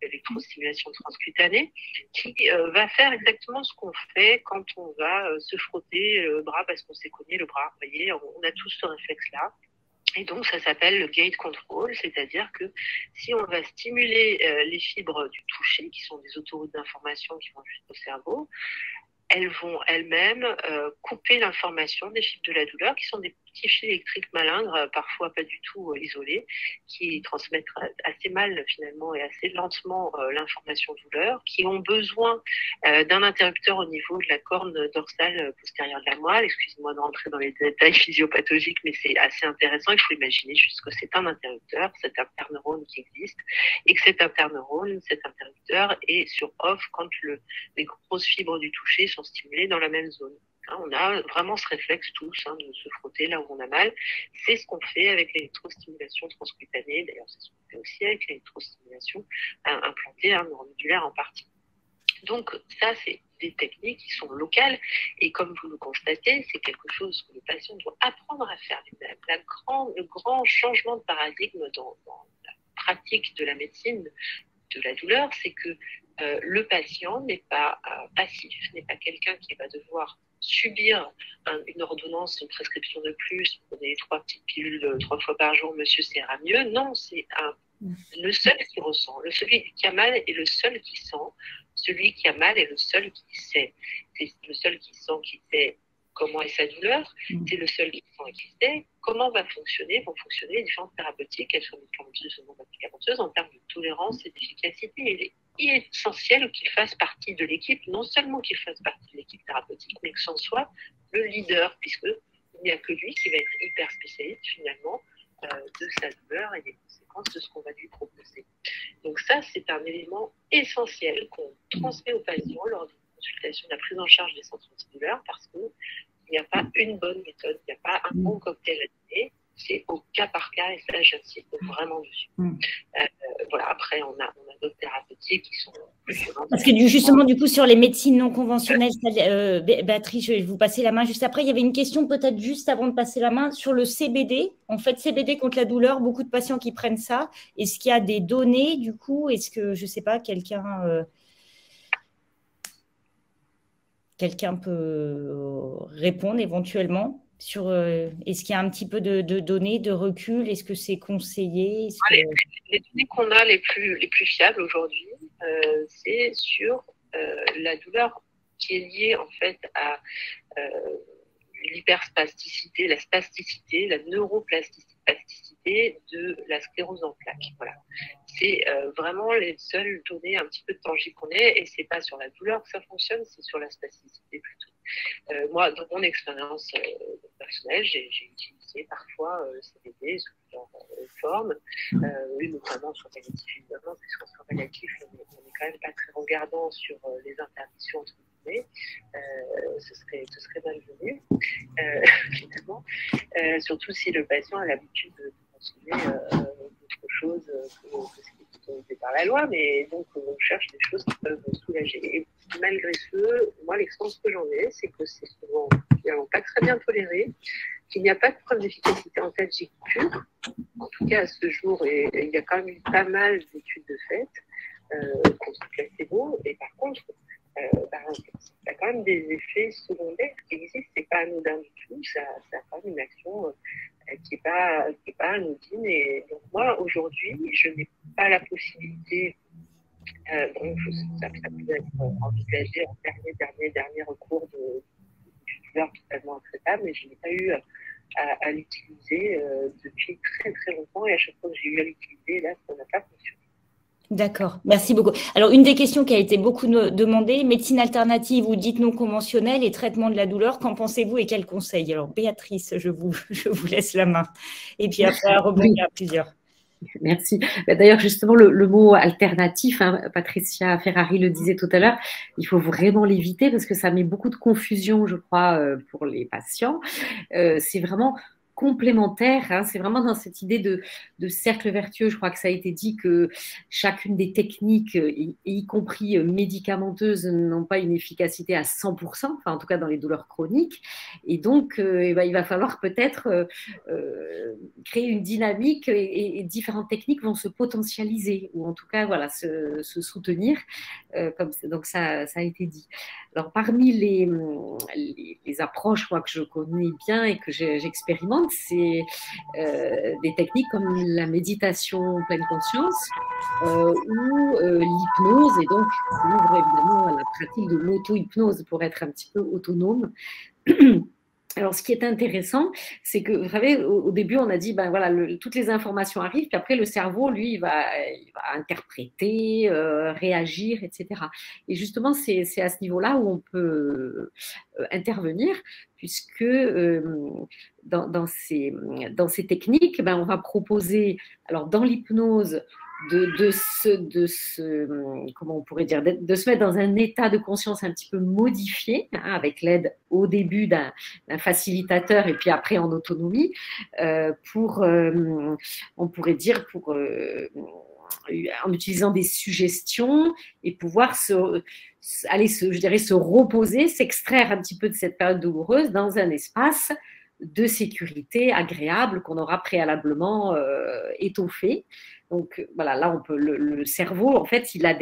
F: électrostimulation transcutanée, qui va faire exactement ce qu'on fait quand on va se frotter le bras parce qu'on s'est cogné le bras. Vous voyez, on a tous ce réflexe-là. Et donc, ça s'appelle le gate control, c'est-à-dire que si on va stimuler les fibres du toucher, qui sont des autoroutes d'information qui vont jusqu'au cerveau, elles vont elles-mêmes couper l'information des fibres de la douleur, qui sont des petits fils électriques malingres, parfois pas du tout isolés, qui transmettent assez mal finalement et assez lentement l'information douleur, qui ont besoin d'un interrupteur au niveau de la corne dorsale postérieure de la moelle. Excusez-moi de rentrer dans les détails physiopathologiques, mais c'est assez intéressant. Il faut imaginer juste que c'est un interrupteur, cet interneurone qui existe, et que cet interneurone, cet interrupteur est sur off quand les grosses fibres du toucher sont stimulées dans la même zone. On a vraiment ce réflexe tous de se frotter là où on a mal. C'est ce qu'on fait avec l'électrostimulation transcutanée. D'ailleurs, c'est ce qu'on fait aussi avec l'électrostimulation implantée neuromédulaire en partie. Donc ça, c'est des techniques qui sont locales et comme vous le constatez, c'est quelque chose que le patient doit apprendre à faire lui-même. Le grand changement de paradigme dans la pratique de la médecine de la douleur, c'est que le patient n'est pas passif, n'est pas quelqu'un qui va devoir subir une ordonnance, une prescription de plus, prenez 3 petites pilules 3 fois par jour, monsieur, ça ira mieux. Non, c'est le seul qui ressent. Celui qui a mal est le seul qui sent. Celui qui a mal est le seul qui sait. C'est le seul qui sent, qui sait comment est sa douleur. C'est le seul qui sent et qui sait comment vont fonctionner les différentes thérapeutiques, qu'elles soient médicamenteuses ou non médicamenteuses, en termes de tolérance et d'efficacité. Il est essentiel qu'il fasse partie de l'équipe, non seulement qu'il fasse partie de l'équipe thérapeutique, mais que c'en soit le leader, puisqu'il n'y a que lui qui va être hyper spécialiste finalement de sa douleur et des conséquences de ce qu'on va lui proposer. Donc ça, c'est un élément essentiel qu'on transmet aux patients lors des consultations, de la prise en charge des centres antidouleurs, parce qu'il n'y a pas une bonne méthode, il n'y a pas un bon cocktail à donner, c'est au cas par cas, et ça, j'insiste vraiment dessus. Voilà, après, on a d'autres thérapeutiques qui sont plus violentes.
A: Parce que justement, du coup, sur les médecines non conventionnelles, Béatrice, je vais vous passer la main juste après. Il y avait une question peut-être juste avant de passer la main sur le CBD. En fait, CBD contre la douleur, beaucoup de patients qui prennent ça. Est-ce qu'il y a des données, du coup? Est-ce que, je ne sais pas, quelqu'un peut répondre éventuellement sur est-ce qu'il y a un petit peu de données, de recul? Est-ce que c'est conseillé?
F: Les données qu'on a les plus fiables aujourd'hui, c'est sur la douleur qui est liée en fait à l'hyperspasticité, la spasticité, la neuroplasticité de la sclérose en plaques. Voilà. C'est vraiment les seules données un petit peu tangibles qu'on ait, et c'est pas sur la douleur que ça fonctionne, c'est sur la spasticité plutôt. Moi, dans mon expérience personnelle, j'ai utilisé parfois le CBD sous plusieurs formes, notamment sur palliatif, évidemment, parce qu'en sur palliatif, on n'est quand même pas très regardant sur les interdictions entre guillemets. Ce serait malvenu, finalement, surtout si le patient a l'habitude de consommer autre chose que ce qui est autorisé par la loi, mais donc on cherche des choses qui peuvent soulager. Et malgré ce, moi, l'expérience que j'en ai, c'est que c'est souvent finalement pas très bien toléré, qu'il n'y a pas de preuve d'efficacité en cas de cure. En tout cas, à ce jour, et il y a quand même eu pas mal d'études de fait contre le placebo, et par contre, il y a quand même des effets secondaires qui existent, c'est pas anodin du tout, ça a quand même une action qui est pas anodine. Et donc moi, aujourd'hui, je n'ai pas la possibilité, donc ça peut être envisagé en dernier recours de douleur totalement intraitable, mais je n'ai pas eu à l'utiliser depuis très très longtemps, et à chaque fois que j'ai eu à l'utiliser, là, ça n'a pas fonctionné.
A: D'accord, merci beaucoup. Alors, une des questions qui a été beaucoup demandée, médecine alternative ou dite non conventionnelle et traitement de la douleur, qu'en pensez-vous et quels conseils? Alors, Béatrice, je vous laisse la main. Et puis après, à rebondir à plusieurs.
B: Merci. D'ailleurs, justement, le mot alternatif, hein, Patricia Ferrari le disait tout à l'heure, il faut vraiment l'éviter parce que ça met beaucoup de confusion, je crois, pour les patients. C'est vraiment complémentaire, hein, c'est vraiment dans cette idée de cercle vertueux. Je crois que ça a été dit que chacune des techniques, y compris médicamenteuses, n'ont pas une efficacité à 100%, enfin en tout cas dans les douleurs chroniques. Et donc, il va falloir peut-être créer une dynamique et différentes techniques vont se potentialiser ou en tout cas voilà, se soutenir. Donc ça a été dit. Alors parmi les approches moi, que je connais bien et que j'expérimente, c'est des techniques comme la méditation pleine conscience ou l'hypnose, et donc on ouvre évidemment à la pratique de l'auto-hypnose pour être un petit peu autonome. Alors, ce qui est intéressant, c'est que, vous savez, au début, on a dit, ben voilà, toutes les informations arrivent, puis après, le cerveau, lui, il va interpréter, réagir, etc. Et justement, c'est à ce niveau-là où on peut intervenir, puisque dans ces techniques, ben, on va proposer, alors dans l'hypnose, comment on pourrait dire, de se mettre dans un état de conscience un petit peu modifié, hein, avec l'aide au début d'un facilitateur et puis après en autonomie, on pourrait dire, en utilisant des suggestions et pouvoir se reposer, s'extraire un petit peu de cette période douloureuse dans un espace de sécurité agréable qu'on aura préalablement étoffé. Donc voilà, là le cerveau en fait il a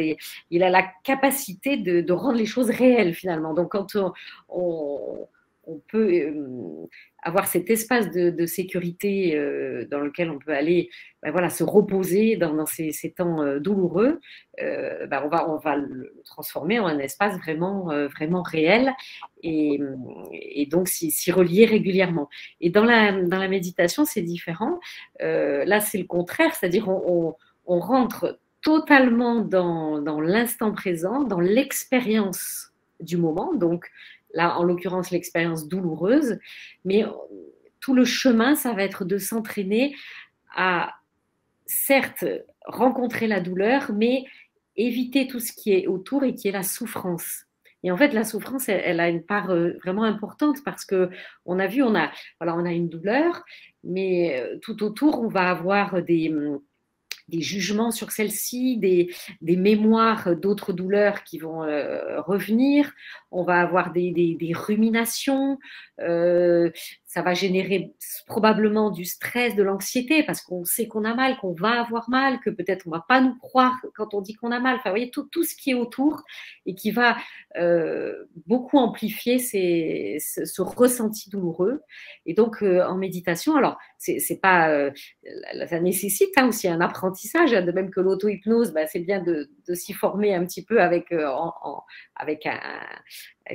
B: la capacité de rendre les choses réelles finalement. Donc quand on peut avoir cet espace de sécurité dans lequel on peut aller ben voilà, se reposer dans ces temps douloureux, ben on va le transformer en un espace vraiment, vraiment réel et donc s'y relier régulièrement. Et dans la méditation, c'est différent. Là, c'est le contraire, c'est-à-dire on rentre totalement dans l'instant présent, dans l'expérience du moment, donc là, en l'occurrence, l'expérience douloureuse, mais tout le chemin, ça va être de s'entraîner à, certes, rencontrer la douleur, mais éviter tout ce qui est autour et qui est la souffrance. Et en fait, la souffrance, elle a une part vraiment importante parce que on a vu, on a une douleur, mais tout autour, on va avoir des jugements sur celle-ci, des mémoires d'autres douleurs qui vont revenir, on va avoir des ruminations, ça va générer probablement du stress, de l'anxiété, parce qu'on sait qu'on a mal, qu'on va avoir mal, que peut-être on ne va pas nous croire quand on dit qu'on a mal. Enfin, vous voyez, tout ce qui est autour et qui va beaucoup amplifier ce ressenti douloureux. Et donc, en méditation, alors, c'est pas, ça nécessite aussi un apprentissage, de même que l'auto-hypnose, ben, c'est bien de s'y former un petit peu avec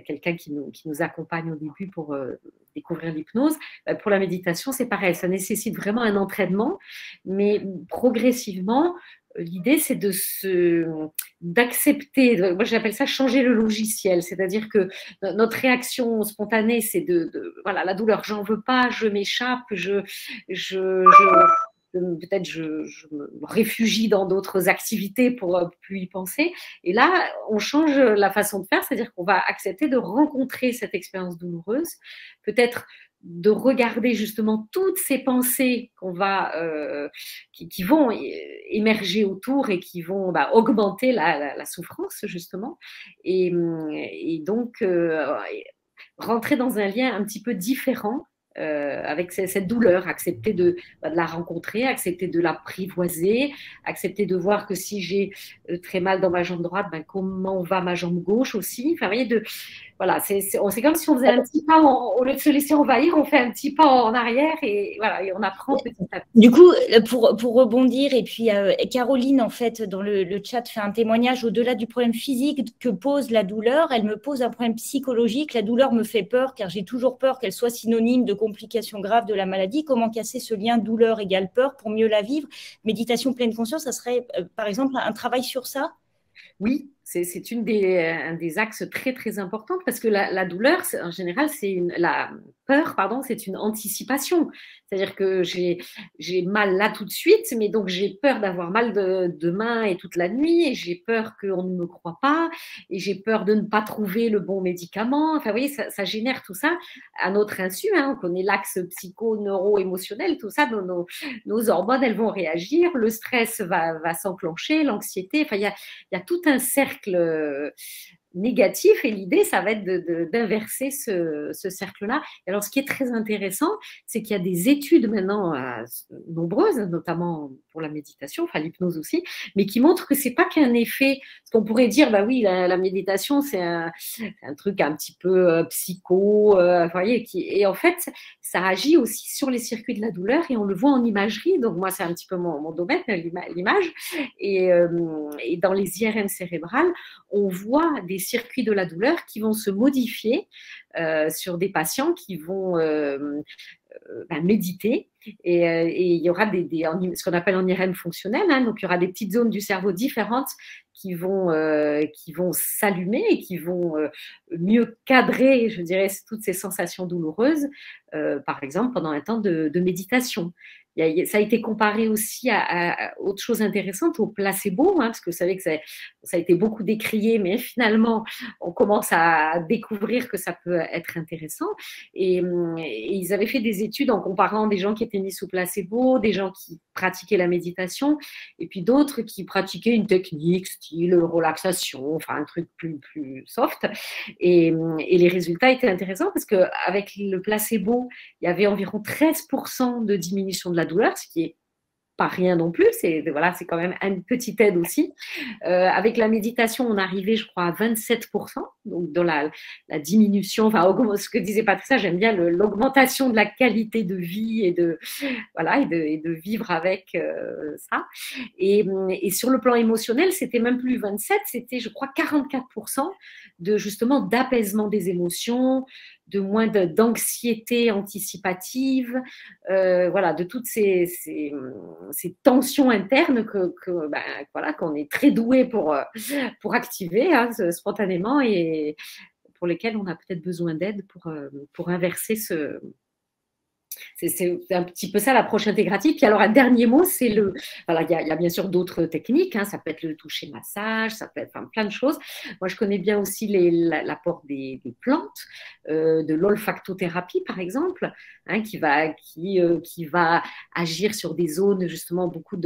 B: quelqu'un qui nous accompagne au début pour découvrir l'hypnose. Pour la méditation, c'est pareil, ça nécessite vraiment un entraînement, mais progressivement, l'idée, c'est d'accepter, moi j'appelle ça changer le logiciel, c'est-à-dire que notre réaction spontanée, c'est voilà, la douleur, j'en veux pas, je m'échappe, peut-être je me réfugie dans d'autres activités pour plus y penser. Et là, on change la façon de faire, c'est-à-dire qu'on va accepter de rencontrer cette expérience douloureuse, peut-être de regarder justement toutes ces pensées qui vont émerger autour et qui vont augmenter la souffrance justement, et donc rentrer dans un lien un petit peu différent avec cette douleur, accepter de la rencontrer, accepter de l'apprivoiser, accepter de voir que si j'ai très mal dans ma jambe droite, comment va ma jambe gauche aussi. Enfin, vous voyez, voilà, c'est comme si on faisait un petit pas, au lieu de se laisser envahir, on fait un petit pas en arrière et voilà, et on apprend petit à petit.
A: Du coup, pour rebondir, et puis Caroline, en fait, dans le chat, fait un témoignage au-delà du problème physique que pose la douleur, elle me pose un problème psychologique. La douleur me fait peur car j'ai toujours peur qu'elle soit synonyme de complications graves de la maladie. Comment casser ce lien douleur égale peur pour mieux la vivre? Méditation pleine conscience, ça serait par exemple un travail sur ça?
B: Oui, c'est un des axes très très importants parce que la douleur, en général, la peur, pardon, c'est une anticipation. C'est-à-dire que j'ai mal là tout de suite, mais donc j'ai peur d'avoir mal demain et toute la nuit, et j'ai peur qu'on ne me croie pas, et j'ai peur de ne pas trouver le bon médicament. Enfin, vous voyez, ça génère tout ça à notre insu. Hein. On connaît l'axe psycho-neuro-émotionnel, tout ça, nos hormones, elles vont réagir, le stress va s'enclencher, l'anxiété. Enfin, il y a tout un cercle négatif, et l'idée, ça va être d'inverser ce cercle-là. Et alors, ce qui est très intéressant, c'est qu'il y a des études maintenant nombreuses, notamment pour la méditation, enfin l'hypnose aussi, mais qui montrent que c'est pas qu'un effet, parce qu'on pourrait dire, bah oui, la méditation, c'est un truc un petit peu psycho, vous voyez, et en fait, ça agit aussi sur les circuits de la douleur, et on le voit en imagerie. Donc moi, c'est un petit peu mon domaine, l'image, et dans les IRM cérébrales, on voit des circuits de la douleur qui vont se modifier sur des patients qui vont méditer, et il y aura ce qu'on appelle en IRM fonctionnel, hein, donc il y aura des petites zones du cerveau différentes qui vont s'allumer et qui vont mieux cadrer, je dirais, toutes ces sensations douloureuses, par exemple pendant un temps de méditation. Ça a été comparé aussi à autre chose intéressante, au placebo, hein, parce que vous savez que ça a été beaucoup décrié, mais finalement, on commence à découvrir que ça peut être intéressant. Et ils avaient fait des études en comparant des gens qui étaient mis sous placebo, des gens qui pratiquaient la méditation, et puis d'autres qui pratiquaient une technique style relaxation, enfin un truc plus soft. Et les résultats étaient intéressants parce qu'avec le placebo, il y avait environ 13% de diminution de la douleur, ce qui est pas rien non plus, c'est quand même une petite aide aussi. Avec la méditation, on arrivait, je crois, à 27%, donc dans la diminution, enfin, ce que disait Patricia, j'aime bien l'augmentation de la qualité de vie et de vivre avec ça. Et sur le plan émotionnel, c'était même plus 27, c'était, je crois, 44% justement d'apaisement des émotions, de moins d'anxiété anticipative, de toutes ces tensions internes qu'on est très doué pour activer, hein, spontanément, et pour lesquelles on a peut-être besoin d'aide pour inverser c'est un petit peu ça l'approche intégrative. Puis alors, un dernier mot, c'est il y a bien sûr d'autres techniques, hein, ça peut être le toucher massage, ça peut être plein de choses. Moi, je connais bien aussi l'apport des plantes, de l'olfactothérapie, par exemple, hein, qui va agir sur des zones, justement, beaucoup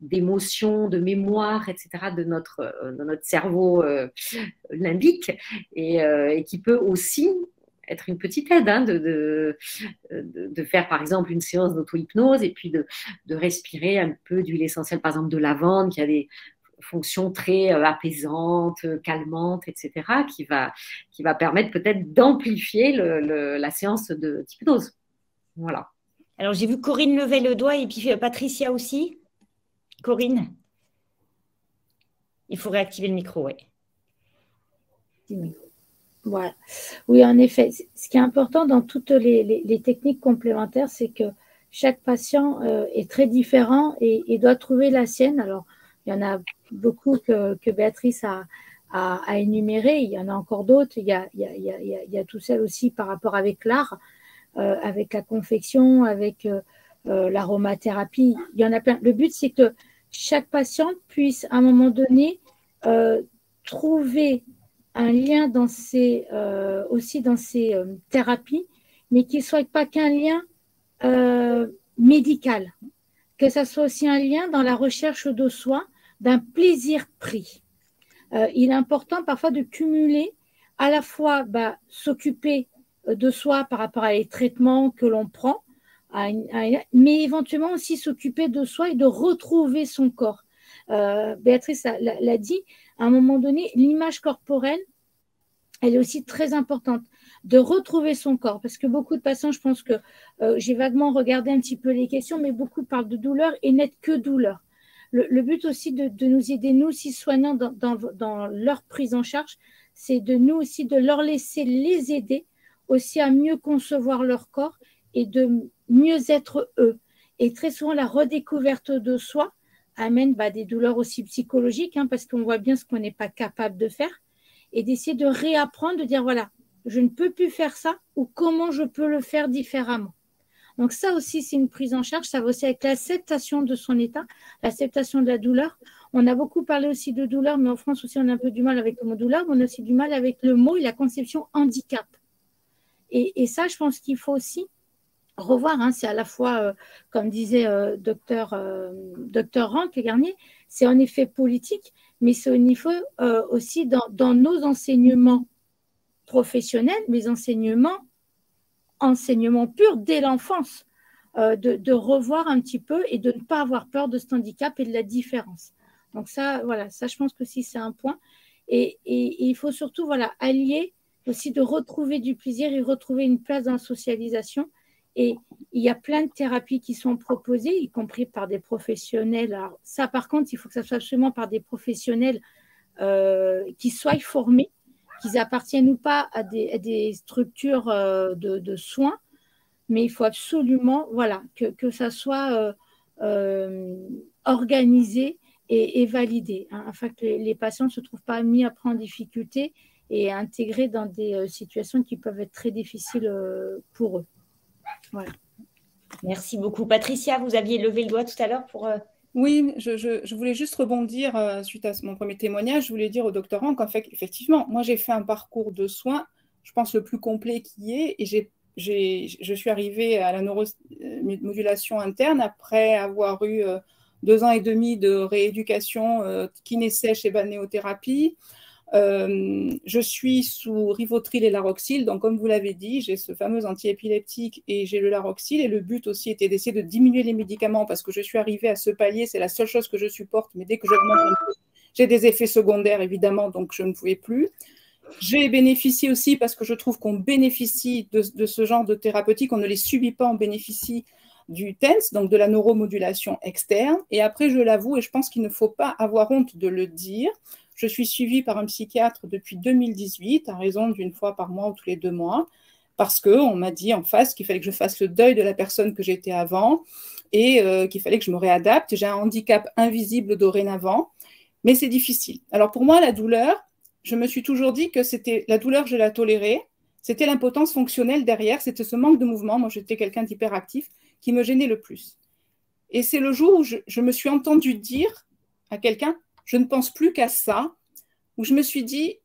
B: d'émotions, de mémoire, etc., de notre cerveau limbique, et qui peut aussi être une petite aide, hein, de faire par exemple une séance d'auto-hypnose, et puis de respirer un peu d'huile essentielle, par exemple de lavande, qui a des fonctions très apaisantes, calmantes, etc., qui va permettre peut-être d'amplifier la séance d'hypnose. Voilà.
A: Alors j'ai vu Corinne lever le doigt, et puis Patricia aussi. Corinne, il faut réactiver le micro, oui.
D: Voilà. Oui, en effet. Ce qui est important dans toutes les techniques complémentaires, c'est que chaque patient est très différent et doit trouver la sienne. Alors, il y en a beaucoup que Béatrice a énuméré. Il y en a encore d'autres. Il y a tout celle aussi par rapport avec l'art, avec la confection, avec l'aromathérapie. Il y en a plein. Le but, c'est que chaque patient puisse, à un moment donné, trouver un lien aussi dans ces thérapies, mais qu'il ne soit pas qu'un lien médical, que ça soit aussi un lien dans la recherche de soi, d'un plaisir pris. Il est important parfois de cumuler à la fois s'occuper de soi par rapport à les traitements que l'on prend, mais éventuellement aussi s'occuper de soi et de retrouver son corps. Béatrice l'a dit, à un moment donné, l'image corporelle, elle est aussi très importante, de retrouver son corps, parce que beaucoup de patients, je pense que j'ai vaguement regardé un petit peu les questions, mais beaucoup parlent de douleur et n'être que douleur. Le but aussi de nous aider, nous aussi soignants, dans leur prise en charge, c'est de nous aussi de leur laisser les aider aussi à mieux concevoir leur corps et de mieux être eux. Et très souvent, la redécouverte de soi amène des douleurs aussi psychologiques, parce qu'on voit bien ce qu'on n'est pas capable de faire, et d'essayer de réapprendre, de dire voilà, je ne peux plus faire ça, ou comment je peux le faire différemment. Donc ça aussi, c'est une prise en charge. Ça va aussi avec l'acceptation de son état, l'acceptation de la douleur. On a beaucoup parlé aussi de douleur, mais en France aussi, on a un peu du mal avec le mot douleur, mais on a aussi du mal avec le mot et la conception handicap. Et ça, je pense qu'il faut aussi revoir. C'est à la fois, comme disait docteur Ranck Garnier, c'est en effet politique, mais c'est au niveau aussi dans nos enseignements professionnels, mes enseignements purs dès l'enfance, de revoir un petit peu et de ne pas avoir peur de cet handicap et de la différence. Donc ça, voilà, ça je pense que si c'est un point. Et il faut surtout allier aussi de retrouver du plaisir et retrouver une place dans la socialisation. Et il y a plein de thérapies qui sont proposées, y compris par des professionnels. Alors ça, par contre, il faut que ça soit absolument par des professionnels qui soient formés, qu'ils appartiennent ou pas à des structures de soins, mais il faut absolument que ça soit organisé et validé, afin que les patients ne se trouvent pas mis après en difficulté et intégrés dans des situations qui peuvent être très difficiles pour eux. Voilà.
A: Merci beaucoup. Patricia, vous aviez levé le doigt tout à l'heure pour…
C: Oui, je voulais juste rebondir suite à mon premier témoignage. Je voulais dire au docteur Ranck qu'en fait, effectivement, moi j'ai fait un parcours de soins, je pense le plus complet qui est, et je suis arrivée à la neuromodulation interne après avoir eu 2 ans et demi de rééducation kiné-sèche et balnéothérapie. Je suis sous Rivotril et Laroxyl, donc comme vous l'avez dit, j'ai ce fameux antiépileptique et j'ai le Laroxyl, et le but aussi était d'essayer de diminuer les médicaments parce que je suis arrivée à ce palier, c'est la seule chose que je supporte, mais dès que j'augmente un peu, j'ai des effets secondaires évidemment, donc je ne pouvais plus. J'ai bénéficié aussi parce que je trouve qu'on bénéficie de ce genre de thérapeutique, on ne les subit pas, on bénéficie du TENS, donc de la neuromodulation externe. Et après, je l'avoue, et je pense qu'il ne faut pas avoir honte de le dire, je suis suivie par un psychiatre depuis 2018, à raison d'1 fois par mois ou tous les 2 mois, parce qu'on m'a dit en face qu'il fallait que je fasse le deuil de la personne que j'étais avant et qu'il fallait que je me réadapte. J'ai un handicap invisible dorénavant, mais c'est difficile. Alors pour moi, la douleur, je me suis toujours dit que c'était la douleur, je la tolérais, c'était l'impotence fonctionnelle derrière, c'était ce manque de mouvement, moi j'étais quelqu'un d'hyperactif, qui me gênait le plus. Et c'est le jour où je me suis entendue dire à quelqu'un, je ne pense plus qu'à ça, où je me suis dit,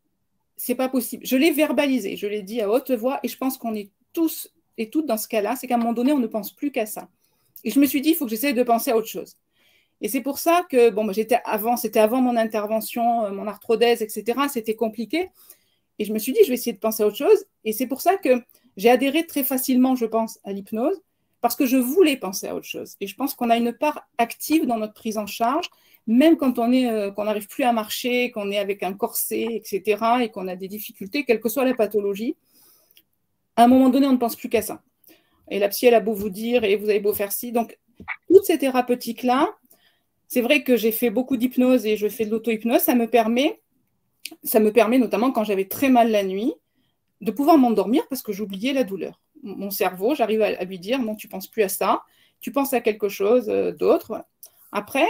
C: c'est pas possible. Je l'ai verbalisé, je l'ai dit à haute voix, et je pense qu'on est tous et toutes dans ce cas-là, c'est qu'à un moment donné, on ne pense plus qu'à ça. Et je me suis dit, il faut que j'essaie de penser à autre chose. Et c'est pour ça que, bon, c'était avant mon intervention, mon arthrodèse, etc., c'était compliqué. Et je me suis dit, je vais essayer de penser à autre chose. Et c'est pour ça que j'ai adhéré très facilement, je pense, à l'hypnose, parce que je voulais penser à autre chose. Et je pense qu'on a une part active dans notre prise en charge, même quand qu'on n'arrive plus à marcher, qu'on est avec un corset, etc., et qu'on a des difficultés, quelle que soit la pathologie, à un moment donné, on ne pense plus qu'à ça. Et la psy, elle a beau vous dire, et vous avez beau faire ci. Donc, toutes ces thérapeutiques-là, c'est vrai que j'ai fait beaucoup d'hypnose et je fais de l'auto-hypnose, ça me permet notamment quand j'avais très mal la nuit, de pouvoir m'endormir parce que j'oubliais la douleur. Mon cerveau, j'arrive à lui dire, non, tu ne penses plus à ça, tu penses à quelque chose d'autre. Voilà. Après,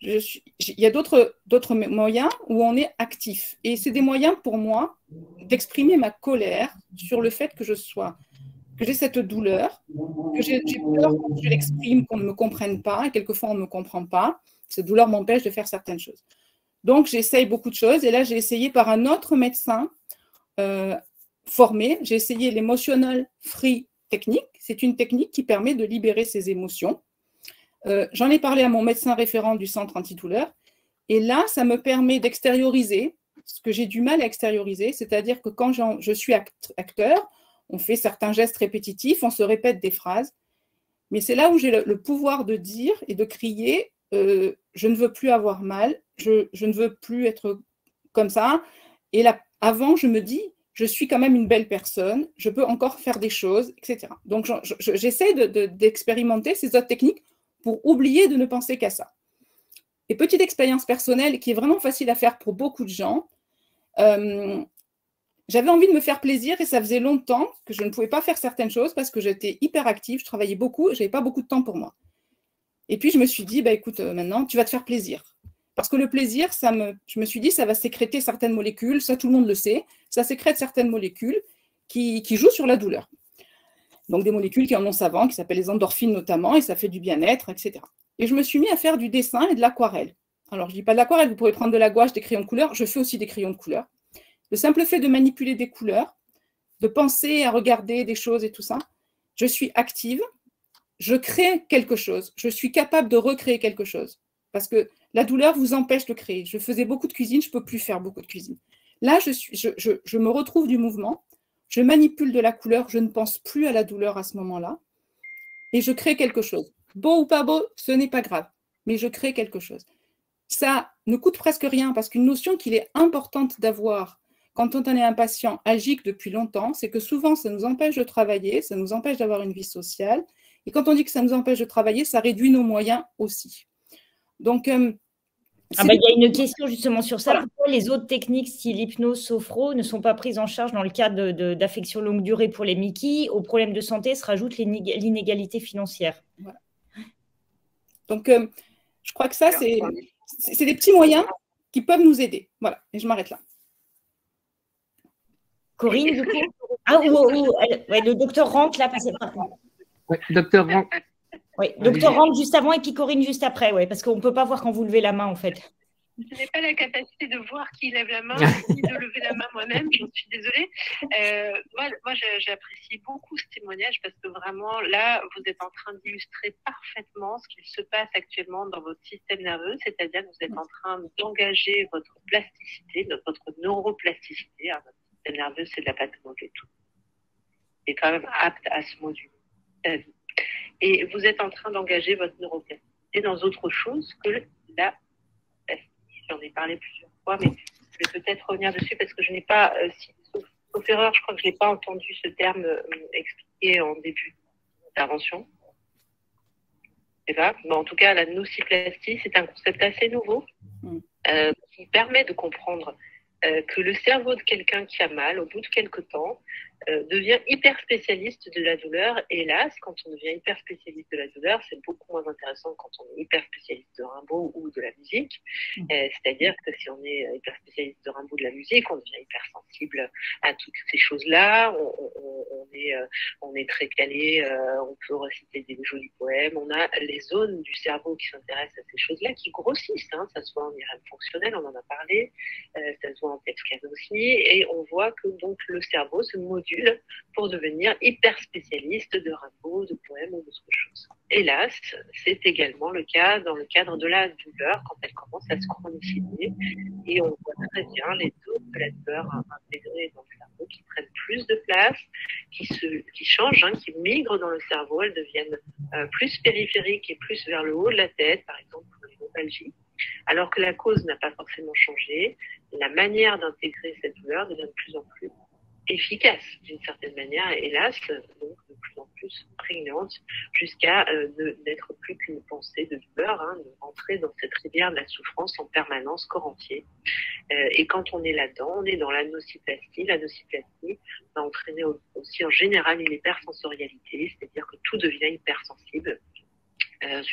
C: il y a d'autres moyens où on est actif. Et c'est des moyens pour moi d'exprimer ma colère sur le fait que j'ai cette douleur, que j'ai peur quand je l'exprime, qu'on ne me comprenne pas, et quelquefois on ne me comprend pas. Cette douleur m'empêche de faire certaines choses. Donc j'essaye beaucoup de choses, et là j'ai essayé par un autre médecin formé, j'ai essayé l'emotional free technique. C'est une technique qui permet de libérer ses émotions. J'en ai parlé à mon médecin référent du centre antidouleur, et là ça me permet d'extérioriser ce que j'ai du mal à extérioriser, c'est-à-dire que quand je suis acteur, on fait certains gestes répétitifs, on se répète des phrases, mais c'est là où j'ai le pouvoir de dire et de crier je ne veux plus avoir mal, je ne veux plus être comme ça. Et là, avant, je me dis, je suis quand même une belle personne, je peux encore faire des choses, etc. Donc, j'essaie d'expérimenter ces autres techniques pour oublier de ne penser qu'à ça. Et petite expérience personnelle qui est vraiment facile à faire pour beaucoup de gens, j'avais envie de me faire plaisir et ça faisait longtemps que je ne pouvais pas faire certaines choses parce que j'étais hyper active, je travaillais beaucoup et je n'avais pas beaucoup de temps pour moi. Et puis, je me suis dit, bah, écoute, maintenant, tu vas te faire plaisir. Parce que le plaisir, je me suis dit, ça va sécréter certaines molécules, ça tout le monde le sait, ça sécrète certaines molécules qui jouent sur la douleur. Donc, des molécules qui en ont savant, qui s'appellent les endorphines notamment, et ça fait du bien-être, etc. Et je me suis mis à faire du dessin et de l'aquarelle. Alors, je ne dis pas de l'aquarelle, vous pourrez prendre de la gouache, des crayons de couleur, je fais aussi des crayons de couleur. Le simple fait de manipuler des couleurs, de penser à regarder des choses et tout ça, je suis active, je crée quelque chose, je suis capable de recréer quelque chose. Parce que la douleur vous empêche de créer. Je faisais beaucoup de cuisine, je ne peux plus faire beaucoup de cuisine. Là, je me retrouve du mouvement, je manipule de la couleur, je ne pense plus à la douleur à ce moment-là, et je crée quelque chose. Beau ou pas beau, ce n'est pas grave, mais je crée quelque chose. Ça ne coûte presque rien, parce qu'une notion qu'il est importante d'avoir quand on est un patient agique depuis longtemps, c'est que souvent, ça nous empêche de travailler, ça nous empêche d'avoir une vie sociale, et quand on dit que ça nous empêche de travailler, ça réduit nos moyens aussi. Donc,
A: il y a une question justement sur ça. Voilà. Pourquoi les autres techniques, style hypnose, sophro, ne sont pas prises en charge dans le cadre d'affections longue durée pour les Mickey? Aux problèmes de santé se rajoute l'inégalité financière.
C: Voilà. Donc, je crois que ça, c'est des petits moyens qui peuvent nous aider. Voilà, et je m'arrête là.
A: Corinne, du coup? Ouais, le docteur Rank, là, passez par.
E: Oui, docteur Rank.
A: Oui, docteur Rank juste avant et puis Corinne juste après, ouais, parce qu'on ne peut pas voir quand vous levez la main, en fait.
F: Je n'ai pas la capacité de voir qui lève la main, ni de lever la main moi-même, j'en suis désolée. Moi j'apprécie beaucoup ce témoignage parce que vraiment, là, vous êtes en train d'illustrer parfaitement ce qu'il se passe actuellement dans votre système nerveux, c'est-à-dire que vous êtes en train d'engager votre plasticité, votre neuroplasticité. Hein, votre système nerveux, c'est de la pathologie et tout. C'est quand même apte à se moduler. Et vous êtes en train d'engager votre neuroplasticité dans autre chose que la plasticité. J'en ai parlé plusieurs fois, mais je vais peut-être revenir dessus parce que je n'ai pas, sauf erreur, je crois que je n'ai pas entendu ce terme expliqué en début d'intervention. C'est ça. Mais en tout cas, la nociplastie, c'est un concept assez nouveau qui permet de comprendre que le cerveau de quelqu'un qui a mal, au bout de quelques temps, devient hyper spécialiste de la douleur. Et hélas, quand on devient hyper spécialiste de la douleur, c'est beaucoup moins intéressant quand on est hyper spécialiste de Rimbaud ou de la musique. C'est-à-dire que si on est hyper spécialiste de Rimbaud ou de la musique, on devient hyper sensible à toutes ces choses-là. On est très calé, on peut réciter des jolis poèmes. On a les zones du cerveau qui s'intéressent à ces choses-là qui grossissent. Hein. Ça se voit en IRM fonctionnel, on en a parlé. Ça se voit en PET-scan aussi. Et on voit que donc le cerveau se module pour devenir hyper spécialiste de Rimbaud, de poèmes ou d'autres choses. Hélas, c'est également le cas dans le cadre de la douleur quand elle commence à se chroniciser et on voit très bien les zones de la douleur intégrées dans le cerveau qui prennent plus de place, qui changent, hein, qui migrent dans le cerveau, elles deviennent plus périphériques et plus vers le haut de la tête, par exemple pour les lombalgies, alors que la cause n'a pas forcément changé. La manière d'intégrer cette douleur devient de plus en plus efficace d'une certaine manière, hélas, donc de plus en plus prégnante, jusqu'à n'être plus qu'une pensée de douleur, hein, de rentrer dans cette rivière de la souffrance en permanence, corps entier. Et quand on est là-dedans, on est dans la nociplastie. La nociplastie va entraîner aussi en général une hypersensorialité, c'est-à-dire que tout devient hypersensible.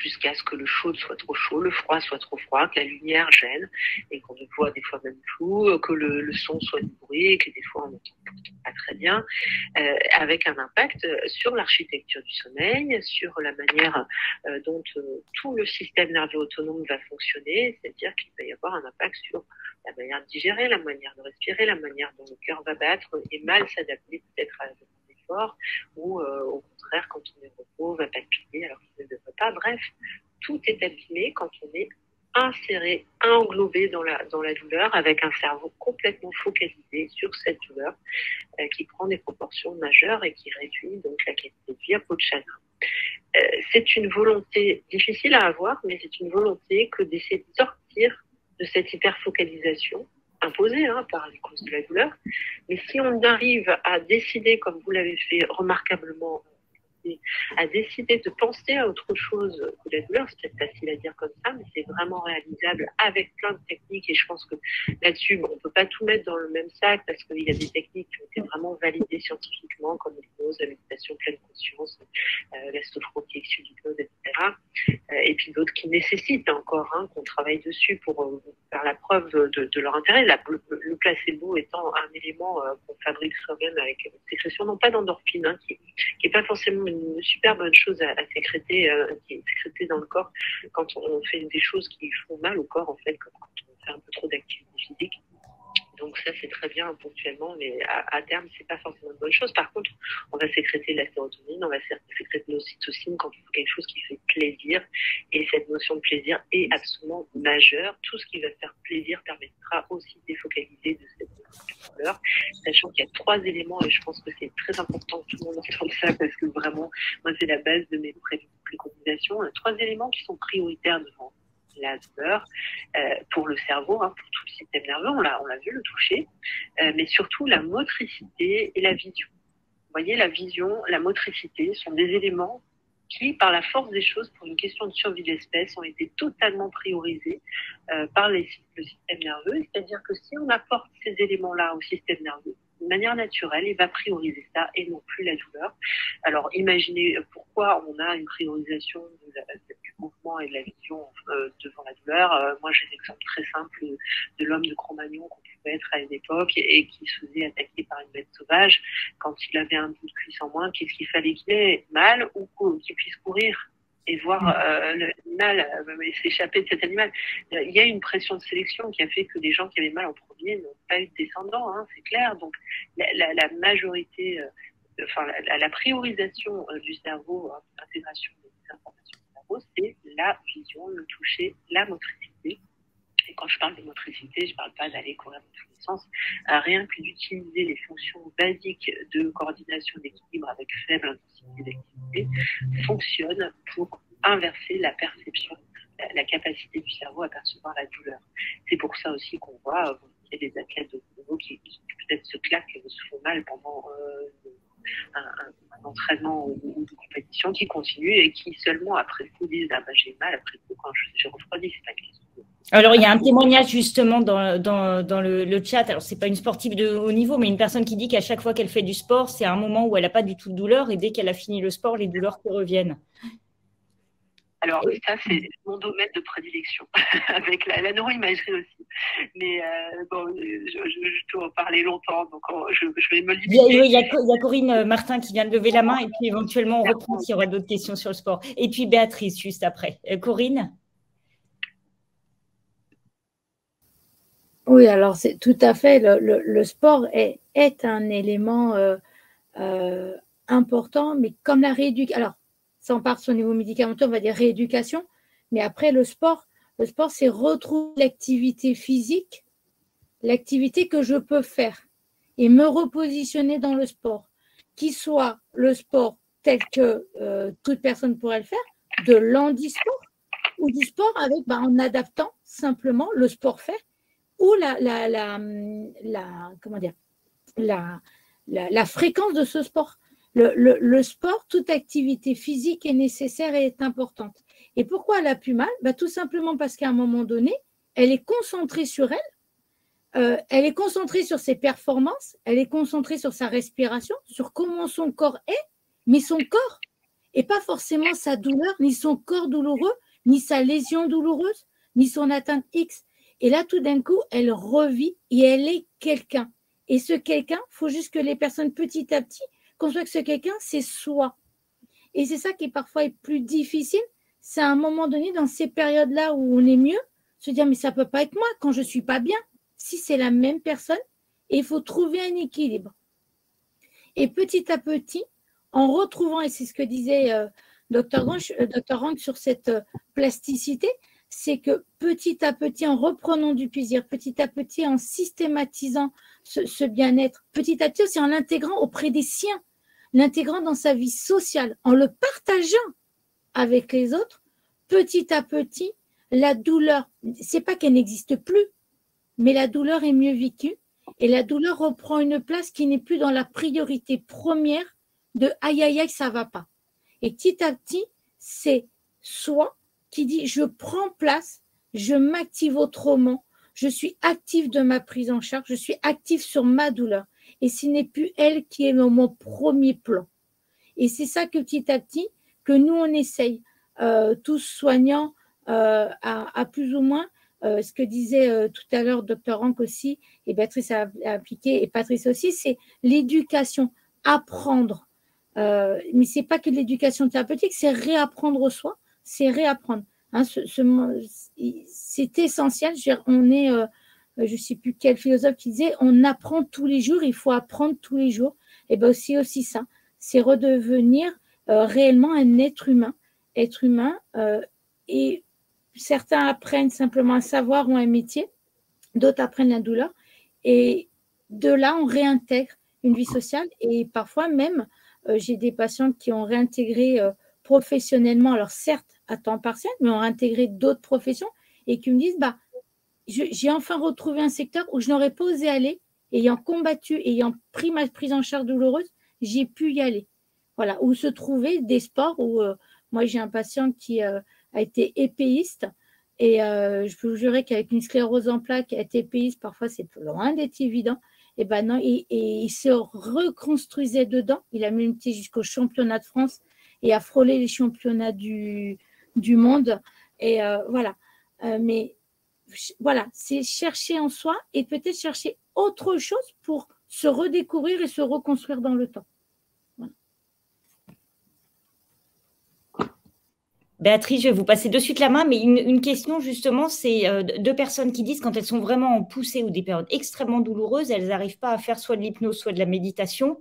F: Jusqu'à ce que le chaud soit trop chaud, le froid soit trop froid, que la lumière gêne et qu'on ne voit des fois même flou, que le son soit du bruit et que des fois on n'entend pas très bien, avec un impact sur l'architecture du sommeil, sur la manière dont tout le système nerveux autonome va fonctionner, c'est-à-dire qu'il va y avoir un impact sur la manière de digérer, la manière de respirer, la manière dont le cœur va battre et mal s'adapter peut-être à l'effort ou au contraire quand on est au repos va palpiter alors qu'il ne devrait pas. Bref, tout est abîmé quand on est inséré, englobé dans la douleur avec un cerveau complètement focalisé sur cette douleur qui prend des proportions majeures et qui réduit donc la qualité de vie à peau de chagrin. C'est une volonté difficile à avoir, mais c'est une volonté que d'essayer de sortir de cette hyperfocalisation imposée par les causes de la douleur. Mais si on arrive à décider, comme vous l'avez fait remarquablement à décider de penser à autre chose que la douleur. C'est peut-être facile à dire comme ça, mais c'est vraiment réalisable avec plein de techniques. Et je pense que là-dessus, bon, on ne peut pas tout mettre dans le même sac parce qu'il y a des techniques qui ont été vraiment validées scientifiquement, comme l'hypnose, la méditation pleine conscience, la sophronie, l'hypnose, etc. Et puis d'autres qui nécessitent encore qu'on travaille dessus pour faire la preuve de leur intérêt. Le placebo étant un élément qu'on fabrique soi-même avec sécrétion, non pas d'endorphine, qui est pas forcément une super bonne chose à sécréter, qui est sécrétée dans le corps quand on fait des choses qui font mal au corps, en fait, comme quand on fait un peu trop d'activité physique. Donc ça, c'est très bien ponctuellement, mais à terme, c'est pas forcément une bonne chose. Par contre, on va sécréter de la sérotonine, on va sécréter de l'ocytocine quand on fait quelque chose qui fait plaisir. Et cette notion de plaisir est absolument majeure. Tout ce qui va faire plaisir permettra aussi de défocaliser de cette douleur. Sachant qu'il y a 3 éléments, et je pense que c'est très important que tout le monde entende ça, parce que vraiment, moi, c'est la base de mes préconisations. 3 éléments qui sont prioritaires devant la douleur pour le cerveau, pour tout le système nerveux, on l'a vu, le toucher, mais surtout la motricité et la vision. Vous voyez, la vision, la motricité sont des éléments qui, par la force des choses, pour une question de survie de l'espèce, ont été totalement priorisés par le système nerveux. C'est-à-dire que si on apporte ces éléments-là au système nerveux, de manière naturelle, il va prioriser ça et non plus la douleur. Alors, imaginez pourquoi on a une priorisation du mouvement et de la vision devant la douleur. Moi, j'ai un exemple très simple de l'homme de Cro-Magnon qu'on pouvait être à une époque et qui se faisait attaquer par une bête sauvage. Quand il avait un bout de cuisse en moins, qu'est-ce qu'il fallait qu'il ait mal ou qu'il puisse courir et voir l'animal s'échapper de cet animal. Il y a une pression de sélection qui a fait que les gens qui avaient mal en premier n'ont pas eu de descendants, c'est clair. Donc la majorité, la priorisation du cerveau, l'intégration des informations du cerveau, c'est la vision, le toucher, la motricité. Et quand je parle de motricité, je ne parle pas d'aller courir dans tous les sens. Rien que d'utiliser les fonctions basiques de coordination d'équilibre avec faible intensité d'activité fonctionne pour inverser la perception, la capacité du cerveau à percevoir la douleur. C'est pour ça aussi qu'on voit qu'il y a des athlètes de haut niveau qui peut-être se claquent, se font mal pendant un entraînement ou une compétition, qui continuent et qui seulement après coup disent j'ai mal après coup quand j'ai refroidi, c'est pas question.
A: Alors, il y a un témoignage justement dans le chat. Alors, c'est pas une sportive de haut niveau, mais une personne qui dit qu'à chaque fois qu'elle fait du sport, c'est un moment où elle n'a pas du tout de douleur et dès qu'elle a fini le sport, les douleurs qui reviennent.
F: Alors, ça, c'est mon domaine de prédilection, avec la neuroimagerie aussi. Mais je peux en parler longtemps, donc je vais me limiter.
A: Il y a Corinne Martin qui vient de lever la main, et puis éventuellement, on reprend s'il y aura d'autres questions sur le sport. Et puis Béatrice, juste après. Corinne ?
D: Oui, alors c'est tout à fait, le sport est un élément important, mais comme la rééducation, alors ça on part sur le niveau médicamenteux, on va dire rééducation, mais après le sport c'est retrouver l'activité physique, l'activité que je peux faire et me repositionner dans le sport, qu'il soit le sport tel que toute personne pourrait le faire, de l'handisport ou du sport avec, en adaptant simplement le sport fait, ou la fréquence de ce sport. Le sport, toute activité physique est nécessaire et est importante. Et pourquoi elle a plus mal ? Tout simplement parce qu'à un moment donné, elle est concentrée sur elle, elle est concentrée sur ses performances, elle est concentrée sur sa respiration, sur comment son corps est, mais son corps, et pas forcément sa douleur, ni son corps douloureux, ni sa lésion douloureuse, ni son atteinte X. Et là, tout d'un coup, elle revit et elle est quelqu'un. Et ce quelqu'un, il faut juste que les personnes, petit à petit, conçoivent que ce quelqu'un, c'est soi. Et c'est ça qui parfois est plus difficile. C'est à un moment donné, dans ces périodes-là où on est mieux, se dire, mais ça ne peut pas être moi quand je ne suis pas bien. Si c'est la même personne, et il faut trouver un équilibre. Et petit à petit, en retrouvant, et c'est ce que disait Dr. Rank sur cette plasticité, c'est que petit à petit, en reprenant du plaisir, petit à petit, en systématisant ce bien-être, petit à petit aussi en l'intégrant auprès des siens, l'intégrant dans sa vie sociale, en le partageant avec les autres, petit à petit, la douleur, c'est pas qu'elle n'existe plus, mais la douleur est mieux vécue et la douleur reprend une place qui n'est plus dans la priorité première de aïe aïe aïe, ça va pas. Et petit à petit, c'est soi qui dit je prends place, je m'active autrement, je suis active de ma prise en charge, je suis active sur ma douleur. Et ce n'est plus elle qui est dans mon premier plan. Et c'est ça que petit à petit, que nous, on essaye, tous soignants, à plus ou moins, ce que disait tout à l'heure Dr Rank aussi, et Béatrice a appliqué, et Patrice aussi, c'est l'éducation, apprendre. Mais ce n'est pas que l'éducation thérapeutique, c'est réapprendre soi, c'est réapprendre. Hein, c'est essentiel. On est, je ne sais plus quel philosophe qui disait, on apprend tous les jours, il faut apprendre tous les jours. Et bien aussi ça, c'est redevenir réellement un être humain. Et certains apprennent simplement un savoir ou un métier, d'autres apprennent la douleur. Et de là, on réintègre une vie sociale. Et parfois même, j'ai des patients qui ont réintégré professionnellement, alors certes à temps partiel, mais ont réintégré d'autres professions et qui me disent, j'ai enfin retrouvé un secteur où je n'aurais pas osé aller, ayant combattu, ayant pris ma prise en charge douloureuse, j'ai pu y aller. Voilà, où se trouver des sports où, moi j'ai un patient qui a été épéiste et je peux vous jurer qu'avec une sclérose en plaques, être épéiste, parfois c'est loin d'être évident. Et ben non, il se reconstruisait dedans. Il a même été jusqu'au championnat de France et a frôlé les championnats du monde. Et voilà. Mais voilà, c'est chercher en soi et peut-être chercher autre chose pour se redécouvrir et se reconstruire dans le temps. Voilà.
A: Béatrice, je vais vous passer de suite la main, mais une question justement, c'est deux personnes qui disent quand elles sont vraiment en poussée ou des périodes extrêmement douloureuses, elles n'arrivent pas à faire soit de l'hypnose, soit de la méditation,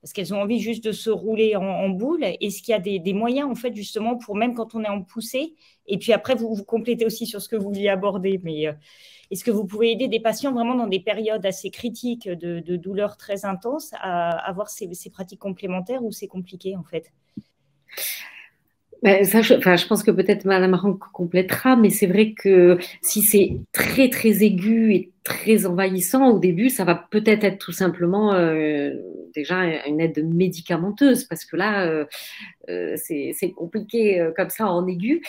A: parce qu'elles ont envie juste de se rouler en boule. Est-ce qu'il y a des moyens, en fait, justement, pour même quand on est en poussée, et puis après, vous complétez aussi sur ce que vous vouliez aborder, mais est-ce que vous pouvez aider des patients vraiment dans des périodes assez critiques de douleurs très intenses à avoir ces pratiques complémentaires ou c'est compliqué, en fait?
B: Ça, je pense que peut-être Madame Rank complétera, mais c'est vrai que si c'est très très aigu et très envahissant au début, ça va peut-être être tout simplement déjà une aide médicamenteuse, parce que là, c'est compliqué comme ça en aigu,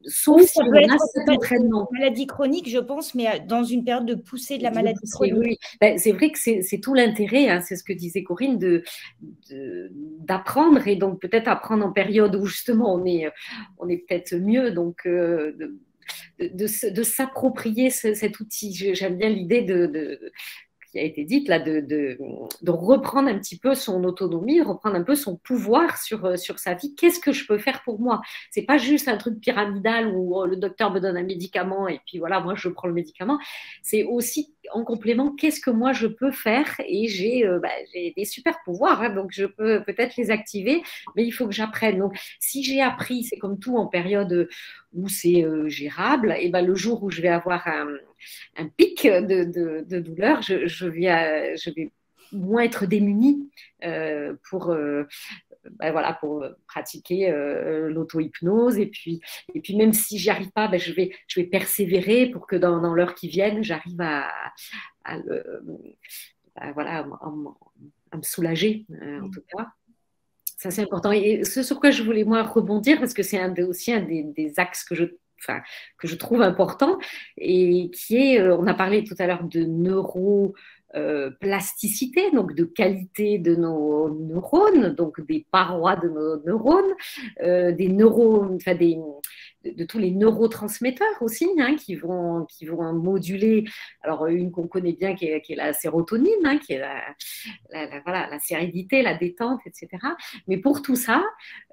B: sauf si on a cet entraînement.
A: Maladie chronique, je pense, mais dans une période de poussée de la maladie chronique.
B: Oui. C'est vrai que c'est tout l'intérêt, hein, c'est ce que disait Corinne, d'apprendre, et donc peut-être apprendre en période où justement on est peut-être mieux, donc de s'approprier cet outil. J'aime bien l'idée qui a été dite là, de reprendre un petit peu son autonomie, reprendre un peu son pouvoir sur sa vie. Qu'est-ce que je peux faire pour moi? C'est pas juste un truc pyramidal où le docteur me donne un médicament et puis voilà, moi je prends le médicament. C'est aussi en complément, qu'est-ce que moi je peux faire? Et j'ai des super pouvoirs, hein, donc je peux peut-être les activer, mais il faut que j'apprenne. Donc si j'ai appris, c'est comme tout en période où c'est gérable, et ben le jour où je vais avoir un pic de douleur, je vais moins être démunie pour pratiquer l'auto-hypnose, et puis même si j'y arrive pas, je vais persévérer pour que dans l'heure qui vienne, j'arrive à me soulager en tout cas. Ça, c'est important. Et ce sur quoi je voulais, moi, rebondir, parce que c'est aussi un des axes que je trouve important, et qui est, on a parlé tout à l'heure de neuroplasticité, donc de qualité de nos neurones, donc des parois de nos neurones, des neurones, de tous les neurotransmetteurs aussi, hein, qui vont moduler. Alors une qu'on connaît bien qui est la sérotonine, hein, qui est la sérénité, la détente, etc. Mais pour tout ça,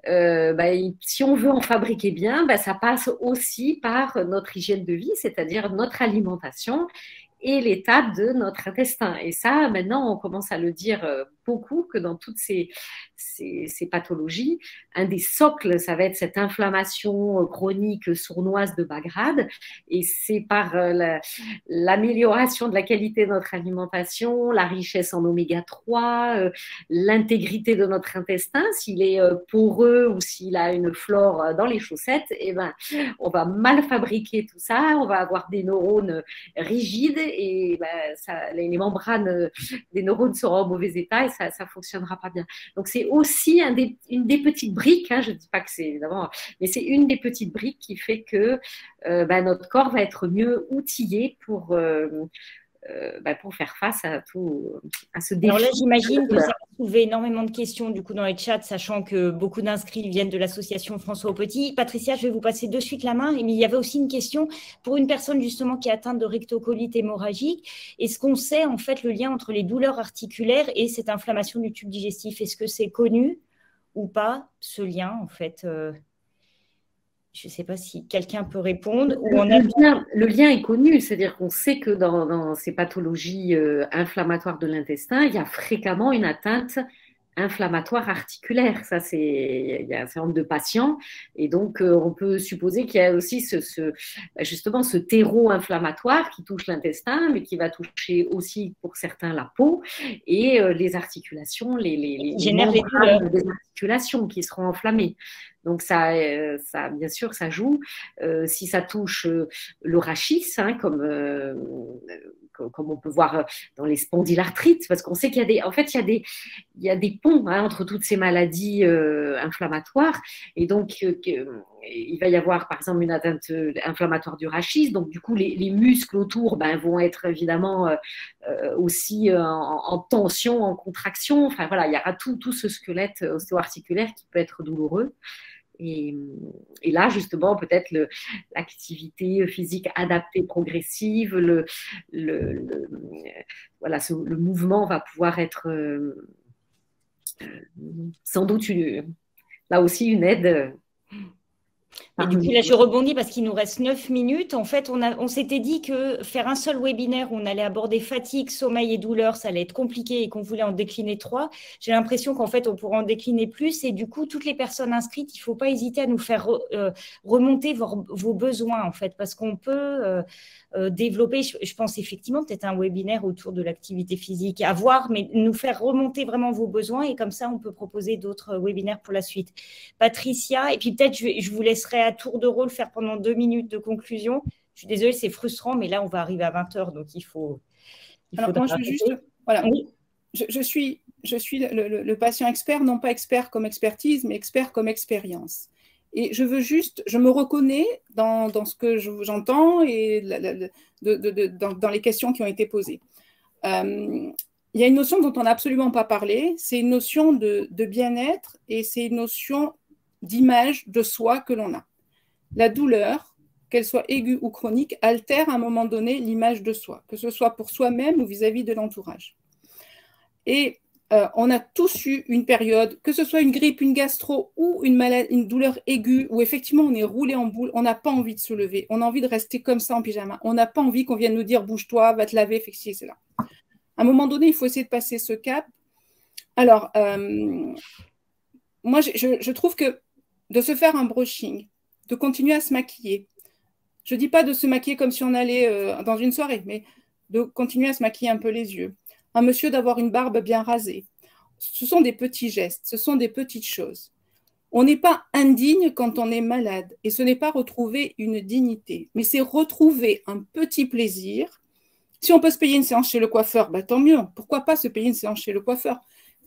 B: si on veut en fabriquer bien, ça passe aussi par notre hygiène de vie, c'est-à-dire notre alimentation et l'état de notre intestin. Et ça, maintenant, on commence à le dire beaucoup, que dans toutes ces pathologies, un des socles, ça va être cette inflammation chronique sournoise de bas grade, et c'est par l'amélioration de la qualité de notre alimentation, la richesse en oméga 3, l'intégrité de notre intestin, s'il est poreux ou s'il a une flore dans les chaussettes, on va mal fabriquer tout ça, on va avoir des neurones rigides, et les membranes des neurones seront en mauvais état, et ça ne fonctionnera pas bien. Donc, c'est aussi une des petites briques, hein, je ne dis pas que c'est évidemment, mais c'est une des petites briques qui fait que notre corps va être mieux outillé pour faire face à ce défi.
A: Alors là, j'imagine que ça va soulever énormément de questions du coup dans les chats, sachant que beaucoup d'inscrits viennent de l'association François Aupetit. Patricia, je vais vous passer de suite la main. Mais il y avait aussi une question pour une personne justement qui est atteinte de rectocolite hémorragique. Est-ce qu'on sait en fait le lien entre les douleurs articulaires et cette inflammation du tube digestif? Est-ce que c'est connu ou pas, ce lien en fait je ne sais pas si quelqu'un peut répondre.
B: Le lien est connu, c'est-à-dire qu'on sait que dans ces pathologies inflammatoires de l'intestin, il y a fréquemment une atteinte inflammatoire articulaire. Ça, il y a un certain nombre de patients. Et donc, on peut supposer qu'il y a aussi justement ce terreau inflammatoire qui touche l'intestin, mais qui va toucher aussi, pour certains, la peau et les articulations, les membranes des articulations qui seront enflammées. Donc, ça, bien sûr, ça joue. Si ça touche le rachis, hein, comme on peut voir dans les spondylarthrites, parce qu'on sait qu'il y a des ponts hein, entre toutes ces maladies inflammatoires. Et donc, il va y avoir, par exemple, une atteinte inflammatoire du rachis. Donc, du coup, les muscles autour vont être évidemment aussi en tension, en contraction. Enfin, voilà, il y aura tout ce squelette ostéo-articulaire qui peut être douloureux. Et là, justement, peut-être l'activité physique adaptée progressive, le mouvement va pouvoir être sans doute là aussi une aide.
A: Et du coup, là, je rebondis parce qu'il nous reste 9 minutes. En fait, on s'était dit que faire un seul webinaire où on allait aborder fatigue, sommeil et douleur, ça allait être compliqué et qu'on voulait en décliner 3. J'ai l'impression qu'en fait, on pourra en décliner plus. Et du coup, toutes les personnes inscrites, il ne faut pas hésiter à nous faire remonter vos besoins, en fait, parce qu'on peut développer, je pense effectivement, peut-être un webinaire autour de l'activité physique à voir, mais nous faire remonter vraiment vos besoins. Et comme ça, on peut proposer d'autres webinaires pour la suite. Patricia, et puis peut-être je vous laisserai à tour de rôle faire pendant 2 minutes de conclusion. Je suis désolée, c'est frustrant, mais là, on va arriver à 20h, donc il faut...
C: Alors, moi, je veux juste... Voilà. Oui. Je suis le patient expert, non pas expert comme expertise, mais expert comme expérience. Et je me reconnais dans ce que j'entends et dans les questions qui ont été posées. Il y a une notion dont on n'a absolument pas parlé, c'est une notion de bien-être et c'est une notion d'image de soi que l'on a. La douleur, qu'elle soit aiguë ou chronique, altère à un moment donné l'image de soi, que ce soit pour soi-même ou vis-à-vis de l'entourage. Et on a tous eu une période, que ce soit une grippe, une gastro ou une douleur aiguë, où effectivement on est roulé en boule, on n'a pas envie de se lever, on a envie de rester comme ça en pyjama, on n'a pas envie qu'on vienne nous dire bouge-toi, va te laver, fais ci, c'est là. À un moment donné, il faut essayer de passer ce cap. Alors, moi, je trouve que de se faire un brushing, de continuer à se maquiller, je ne dis pas de se maquiller comme si on allait dans une soirée, mais de continuer à se maquiller un peu les yeux, un monsieur d'avoir une barbe bien rasée. Ce sont des petits gestes, ce sont des petites choses. On n'est pas indigne quand on est malade, et ce n'est pas retrouver une dignité, mais c'est retrouver un petit plaisir. Si on peut se payer une séance chez le coiffeur, tant mieux. Pourquoi pas se payer une séance chez le coiffeur?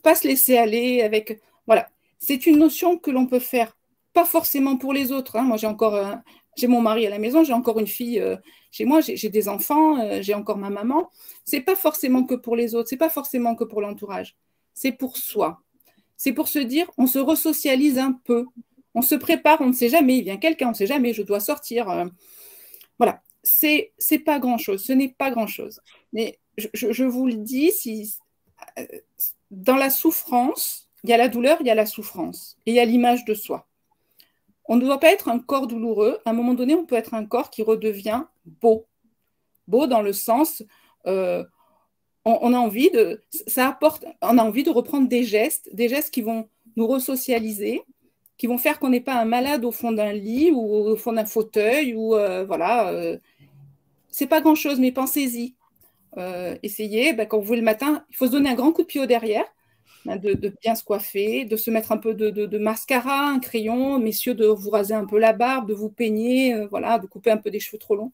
C: Pas se laisser aller avec... Voilà. C'est une notion que l'on peut faire, pas forcément pour les autres. Hein. Moi, j'ai mon mari à la maison, j'ai encore une fille chez moi, j'ai des enfants, j'ai encore ma maman. C'est pas forcément que pour les autres, c'est pas forcément que pour l'entourage. C'est pour soi. C'est pour se dire, on se resocialise un peu. On se prépare, on ne sait jamais, il vient quelqu'un, on ne sait jamais, je dois sortir. Voilà. C'est pas grand-chose, ce n'est pas grand-chose. Mais je vous le dis, dans la souffrance, il y a la douleur, il y a la souffrance et il y a l'image de soi. On ne doit pas être un corps douloureux. À un moment donné, on peut être un corps qui redevient beau. Beau dans le sens, on a envie de reprendre des gestes qui vont nous resocialiser, qui vont faire qu'on n'est pas un malade au fond d'un lit ou au fond d'un fauteuil. C'est pas grand-chose, mais pensez-y. Essayez, quand vous voulez le matin, il faut se donner un grand coup de pied au derrière. De bien se coiffer, de se mettre un peu de mascara, un crayon, messieurs, de vous raser un peu la barbe, de vous peigner, de couper un peu des cheveux trop longs.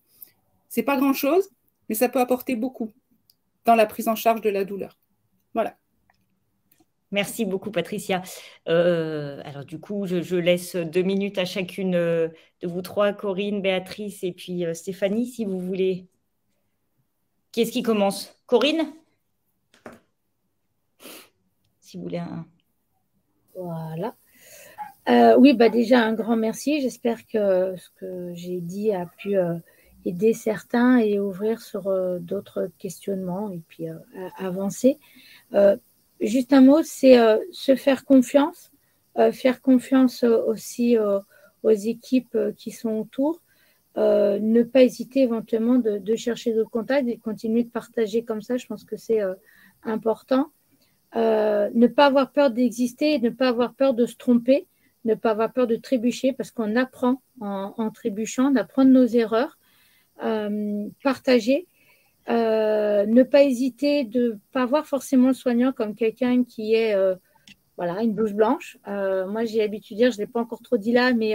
C: C'est pas grand-chose, mais ça peut apporter beaucoup dans la prise en charge de la douleur. Voilà.
A: Merci beaucoup, Patricia. Alors, du coup, je laisse 2 minutes à chacune de vous trois, Corinne, Béatrice et puis Stéphanie, si vous voulez. Qui est-ce qui commence? Corinne? Si vous voulez un...
D: Voilà. Oui, déjà un grand merci. J'espère que ce que j'ai dit a pu aider certains et ouvrir sur d'autres questionnements et puis avancer. Juste un mot, c'est se faire confiance aussi aux équipes qui sont autour, ne pas hésiter éventuellement de chercher d'autres contacts et continuer de partager comme ça. Je pense que c'est important. Ne pas avoir peur d'exister, ne pas avoir peur de se tromper, ne pas avoir peur de trébucher parce qu'on apprend en trébuchant, d'apprendre nos erreurs, partager, ne pas hésiter de ne pas voir forcément le soignant comme quelqu'un qui est une blouse blanche. Moi, j'ai l'habitude de dire, je ne l'ai pas encore trop dit là, mais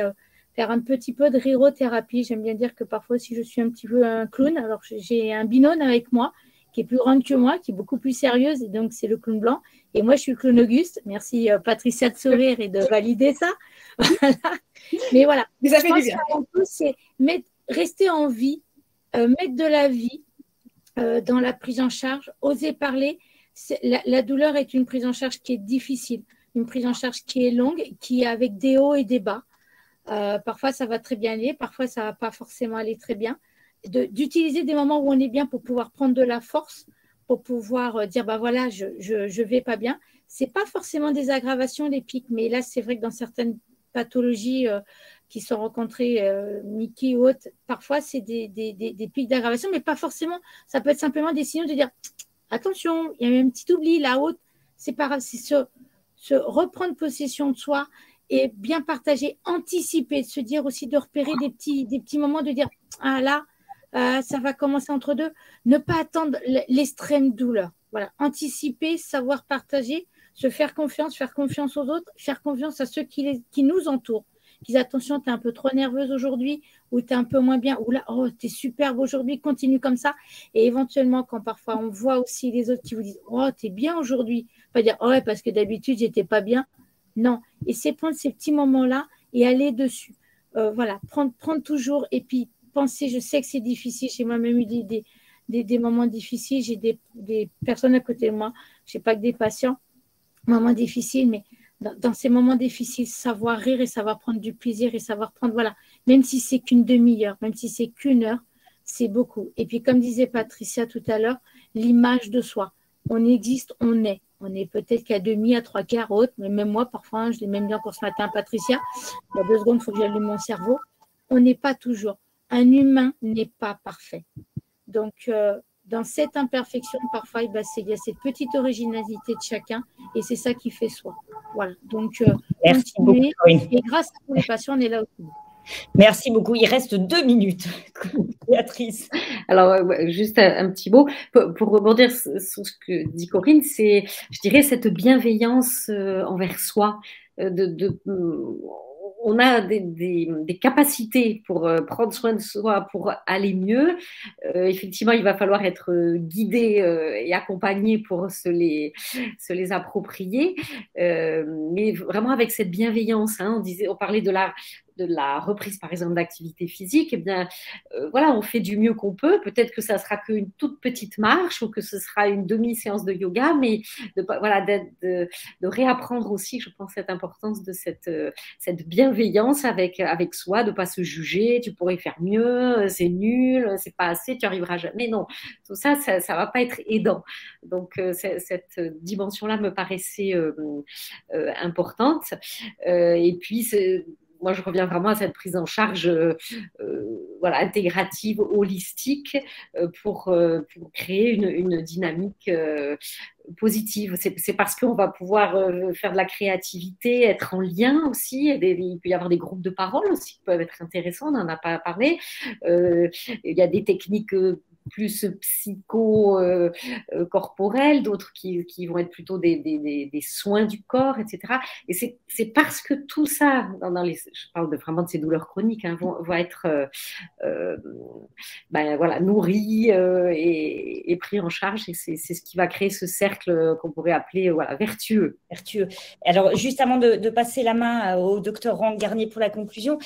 D: faire un petit peu de rirothérapie. J'aime bien dire que parfois, si je suis un petit peu un clown, alors j'ai un binôme avec moi qui est plus grande que moi, qui est beaucoup plus sérieuse, et donc c'est le clown blanc. Et moi, je suis le clown Auguste. Merci Patricia de sourire et de valider ça. Voilà. Mais voilà,
C: Mais ça fait du bien.
D: En plus, c'est rester en vie, mettre de la vie dans la prise en charge, oser parler. La douleur est une prise en charge qui est difficile, une prise en charge qui est longue, qui est avec des hauts et des bas. Parfois, ça va très bien aller, parfois, ça ne va pas forcément aller très bien. D'utiliser des moments où on est bien pour pouvoir prendre de la force, pour pouvoir dire, voilà, je vais pas bien. Ce n'est pas forcément des aggravations, des pics, mais là, c'est vrai que dans certaines pathologies qui sont rencontrées, Mickey ou autres, parfois, c'est des pics d'aggravation, mais pas forcément. Ça peut être simplement des signaux de dire, attention, il y a un petit oubli là-haut. C'est pas grave, c'est se reprendre possession de soi et bien partager, anticiper, de se dire aussi de repérer des petits moments, de dire, ah là, ça va commencer entre deux. Ne pas attendre l'extrême douleur. Voilà, anticiper, savoir partager, se faire confiance aux autres, faire confiance à ceux qui nous entourent. Qu'ils attention, tu es un peu trop nerveuse aujourd'hui, ou tu es un peu moins bien, ou là, oh, tu es superbe aujourd'hui, continue comme ça. Et éventuellement, quand parfois on voit aussi les autres qui vous disent, oh, tu es bien aujourd'hui, pas dire, oh, ouais, parce que d'habitude, j'étais pas bien. Non, et c'est prendre ces petits moments-là et aller dessus. Voilà, prendre toujours, et puis penser, je sais que c'est difficile, j'ai moi-même eu des moments difficiles, j'ai des personnes à côté de moi, je n'ai pas que des patients, moments difficiles, mais dans ces moments difficiles, savoir rire et savoir prendre du plaisir et savoir prendre, voilà, même si c'est qu'une demi-heure, même si c'est qu'une heure, c'est beaucoup. Et puis, comme disait Patricia tout à l'heure, l'image de soi. On existe, on est. On est peut-être qu'à demi, à trois quarts, autre, mais même moi, parfois, je l'ai même dit encore ce matin, Patricia, il y a 2 secondes, il faut que j'allume mon cerveau. On n'est pas toujours. Un humain n'est pas parfait. Donc, dans cette imperfection, parfois, il y a cette petite originalité de chacun et c'est ça qui fait soi. Voilà. Donc, continuez. Et grâce à tous les patients, on est là aussi.
A: Merci beaucoup. Il reste 2 minutes, Béatrice.
B: Alors, juste un petit mot pour rebondir sur ce que dit Corinne, c'est, je dirais, cette bienveillance envers soi. On a des capacités pour prendre soin de soi, pour aller mieux. Effectivement, il va falloir être guidé et accompagné pour se les approprier, mais vraiment avec cette bienveillance. Hein, on parlait de la reprise, par exemple, d'activité physique, eh bien, voilà, on fait du mieux qu'on peut. Peut-être que ça sera qu'une toute petite marche ou que ce sera une demi-séance de yoga, mais de réapprendre aussi, je pense, cette importance de cette bienveillance avec soi, de ne pas se juger. Tu pourrais faire mieux, c'est nul, c'est pas assez, tu n'y arriveras jamais. Non, tout ça, ça ne va pas être aidant. Donc, cette dimension-là me paraissait importante. Et puis, moi, je reviens vraiment à cette prise en charge intégrative, holistique, pour créer une dynamique positive. C'est parce qu'on va pouvoir faire de la créativité, être en lien aussi. Il peut y avoir des groupes de parole aussi qui peuvent être intéressants, on n'en a pas parlé. Il y a des techniques plus psycho-corporels, d'autres qui vont être plutôt des soins du corps, etc. Et c'est parce que tout ça, je parle vraiment de ces douleurs chroniques, hein, vont être voilà, nourri et pris en charge. Et c'est ce qui va créer ce cercle qu'on pourrait appeler voilà, vertueux.
A: Alors, juste avant de passer la main au docteur Rand Garnier pour la conclusion,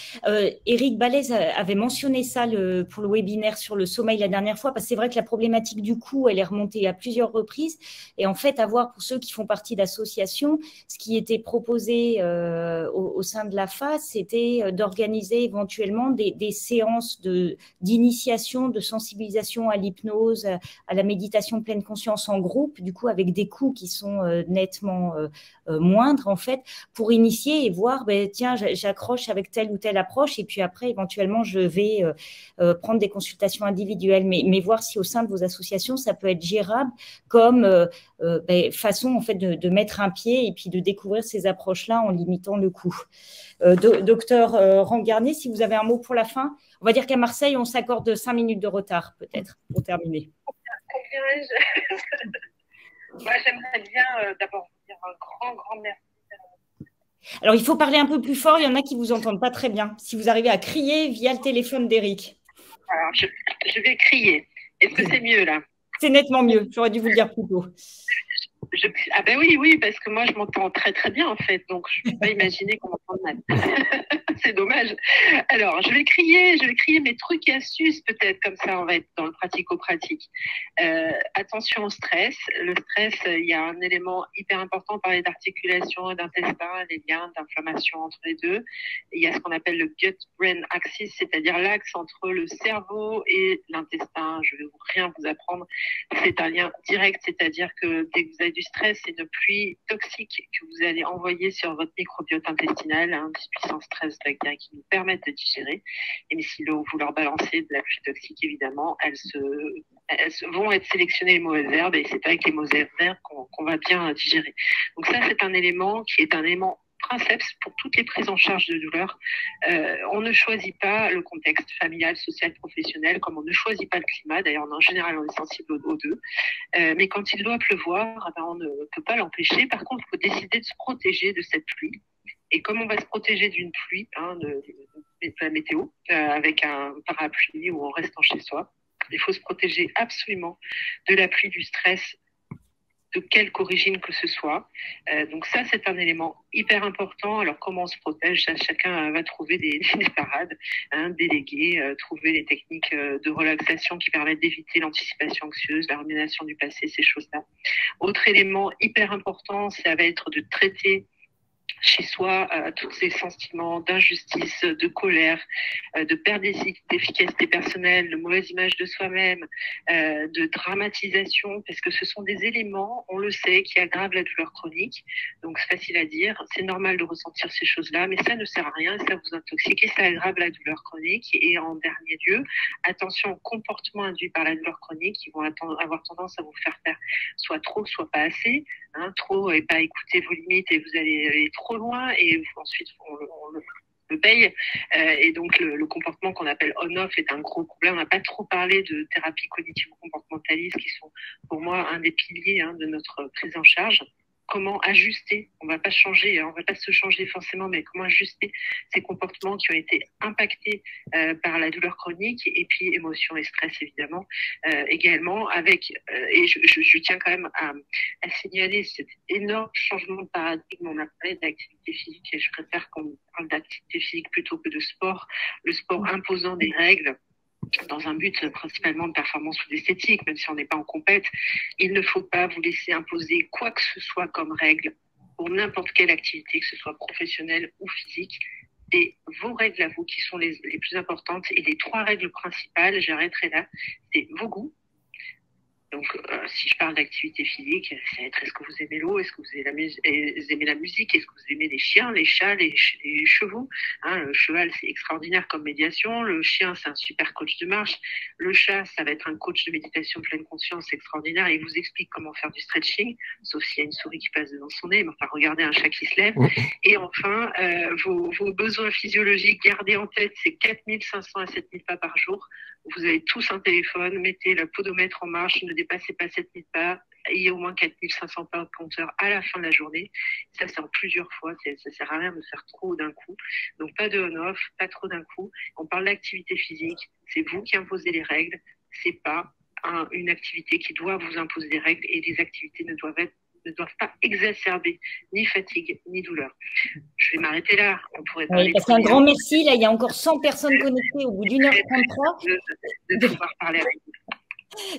A: Éric Balèze avait mentionné ça pour le webinaire sur le sommeil la dernière fois, parce que c'est vrai que la problématique du cou, elle est remontée à plusieurs reprises. Et en fait, à voir pour ceux qui font partie d'associations, ce qui était proposé au sein de l'AFA, c'était d'organiser éventuellement des séances d'initiation, de sensibilisation à l'hypnose, à la méditation pleine conscience en groupe, du coup avec des coûts qui sont nettement moindres en fait, pour initier et voir, tiens, j'accroche avec telle ou telle approche, et puis après éventuellement je vais prendre des consultations individuelles, mais voir si au sein de vos associations ça peut être gérable comme façon en fait de mettre un pied et puis de découvrir ces approches-là en limitant le coût. Docteur Rand Garnier, si vous avez un mot pour la fin. On va dire qu'à Marseille, on s'accorde 5 minutes de retard, peut-être, pour terminer.
F: Moi, j'aimerais bien d'abord dire un grand merci.
A: Alors, il faut parler un peu plus fort. Il y en a qui ne vous entendent pas très bien. Si vous arrivez à crier via le téléphone d'Éric.
F: Alors, je vais crier. Est-ce que c'est mieux, là?
A: C'est nettement mieux. J'aurais dû vous le dire plus tôt.
F: Ah ben oui, parce que moi, je m'entends très, très bien, en fait. Donc, je ne peux pas imaginer qu'on m'entende mal. C'est dommage. Alors, je vais crier mes trucs et astuces, peut-être, comme ça, on va être dans le pratico-pratique. Attention au stress. Le stress, il y a un élément hyper important, on parlait d'articulation, d'intestin, des liens, d'inflammation entre les deux. Il y a ce qu'on appelle le gut-brain axis, c'est-à-dire l'axe entre le cerveau et l'intestin. Je ne vais rien vous apprendre. C'est un lien direct, c'est-à-dire que dès que vous avez du stress, c'est une pluie toxique que vous allez envoyer sur votre microbiote intestinal, des puissances stress bactéries qui nous permettent de digérer. Et si vous leur balancez de la pluie toxique, évidemment, elles vont être sélectionnées les mauvaises herbes, et c'est avec les mauvaises herbes qu'on va bien digérer. Donc ça, c'est un élément qui est un élément princeps pour toutes les prises en charge de douleur. On ne choisit pas le contexte familial, social, professionnel, comme on ne choisit pas le climat. D'ailleurs, en général, on est sensible aux deux. Mais quand il doit pleuvoir, on ne peut pas l'empêcher. Par contre, il faut décider de se protéger de cette pluie. Et comme on va se protéger d'une pluie, de la météo, avec un parapluie ou en restant chez soi, il faut se protéger absolument de la pluie du stress, de quelque origine que ce soit. Donc ça, c'est un élément hyper important. Alors, comment on se protège? Chacun va trouver des parades, déléguer, trouver les techniques de relaxation qui permettent d'éviter l'anticipation anxieuse, la rumination du passé, ces choses-là. Autre élément hyper important, ça va être de traiter chez soi tous ces sentiments d'injustice, de colère, de perte d'efficacité personnelle, de mauvaise image de soi-même, de dramatisation, parce que ce sont des éléments, on le sait, qui aggravent la douleur chronique. Donc c'est facile à dire, c'est normal de ressentir ces choses-là, mais ça ne sert à rien, ça vous intoxique et ça aggrave la douleur chronique. Et en dernier lieu, attention aux comportements induits par la douleur chronique qui vont avoir tendance à vous faire faire soit trop, soit pas assez, trop et pas écouter vos limites, et vous allez aller trop loin, et ensuite on le paye. Et donc le comportement qu'on appelle on-off est un gros problème. On n'a pas trop parlé de thérapie cognitivo-comportementaliste, qui sont pour moi un des piliers de notre prise en charge. Comment ajuster, on va pas changer, on va pas se changer forcément, mais comment ajuster ces comportements qui ont été impactés par la douleur chronique, et puis émotion et stress évidemment également, avec et je tiens quand même à signaler cet énorme changement de paradigme. On a parlé d'activité physique, et je préfère qu'on parle d'activité physique plutôt que de sport. Le sport imposant des règles dans un but principalement de performance ou d'esthétique, même si on n'est pas en compète, il ne faut pas vous laisser imposer quoi que ce soit comme règle pour n'importe quelle activité, que ce soit professionnelle ou physique. C'est vos règles à vous qui sont les plus importantes, et les 3 règles principales, j'arrêterai là, c'est vos goûts. Donc, si je parle d'activité physique, c'est est-ce que vous aimez l'eau? Est-ce que vous aimez la musique? Est-ce que vous aimez les chiens, les chats, les chevaux? Le cheval, c'est extraordinaire comme médiation. Le chien, c'est un super coach de marche. Le chat, ça va être un coach de méditation pleine conscience extraordinaire. Et il vous explique comment faire du stretching, sauf s'il y a une souris qui passe devant son nez. Mais enfin, regardez un chat qui se lève. Et enfin, vos besoins physiologiques, gardez en tête, c'est 4500 à 7000 pas par jour. Vous avez tous un téléphone, mettez la podomètre en marche, ne dépassez pas 7000 pas, ayez au moins 4500 pas de compteur à la fin de la journée. Ça, c'est en plusieurs fois, ça sert à rien de faire trop d'un coup. Donc, pas de on-off, pas trop d'un coup. On parle d'activité physique, c'est vous qui imposez les règles, c'est pas une activité qui doit vous imposer des règles et les activités ne doivent pas exacerber ni fatigue ni douleur. Je vais m'arrêter là. On pourrait parler.
A: Parce qu'un grand merci. Là, il y a encore 100 personnes connectées au bout d'1h33.
F: De pouvoir parler avec vous.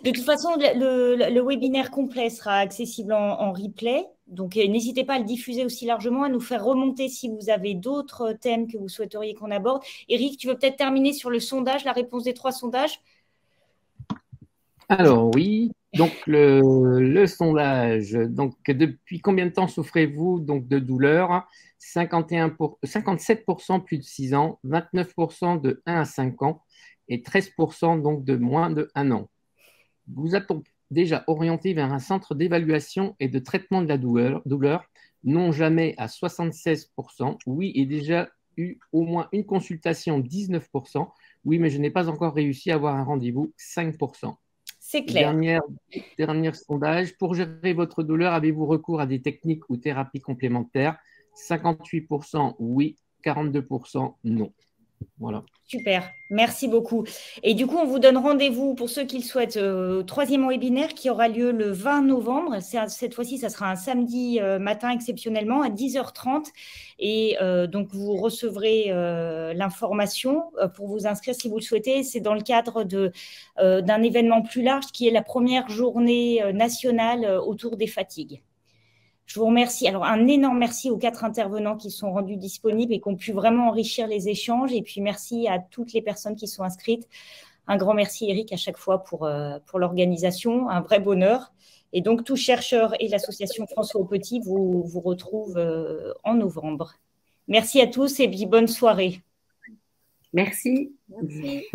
A: De toute façon, le webinaire complet sera accessible en replay. Donc, n'hésitez pas à le diffuser aussi largement, à nous faire remonter si vous avez d'autres thèmes que vous souhaiteriez qu'on aborde. Eric, tu veux peut-être terminer sur le sondage, la réponse des 3 sondages?
E: Alors oui, donc le sondage, donc depuis combien de temps souffrez-vous donc de douleur? 57% plus de 6 ans, 29% de 1 à 5 ans et 13% donc de moins de 1 an. Vous a-t-on déjà orienté vers un centre d'évaluation et de traitement de la douleur? Non, jamais à 76%. Oui, et déjà eu au moins une consultation, 19%. Oui, mais je n'ai pas encore réussi à avoir un rendez-vous, 5%.
A: C'est clair.
E: Dernier sondage. Pour gérer votre douleur, avez-vous recours à des techniques ou thérapies complémentaires? 58% oui, 42% non. Voilà.
A: Super, merci beaucoup. Et du coup, on vous donne rendez-vous pour ceux qui le souhaitent au 3e webinaire qui aura lieu le 20 novembre. Cette fois-ci, ça sera un samedi matin exceptionnellement à 10h30. Et donc, vous recevrez l'information pour vous inscrire si vous le souhaitez. C'est dans le cadre d'un événement plus large qui est la première journée nationale autour des fatigues. Je vous remercie. Alors, un énorme merci aux 4 intervenants qui sont rendus disponibles et qui ont pu vraiment enrichir les échanges. Et puis, merci à toutes les personnes qui sont inscrites. Un grand merci, Eric, à chaque fois pour l'organisation. Un vrai bonheur. Et donc, Tous Chercheurs et l'association François Aupetit vous retrouvent en novembre. Merci à tous et puis bonne soirée.
B: Merci.
D: Merci.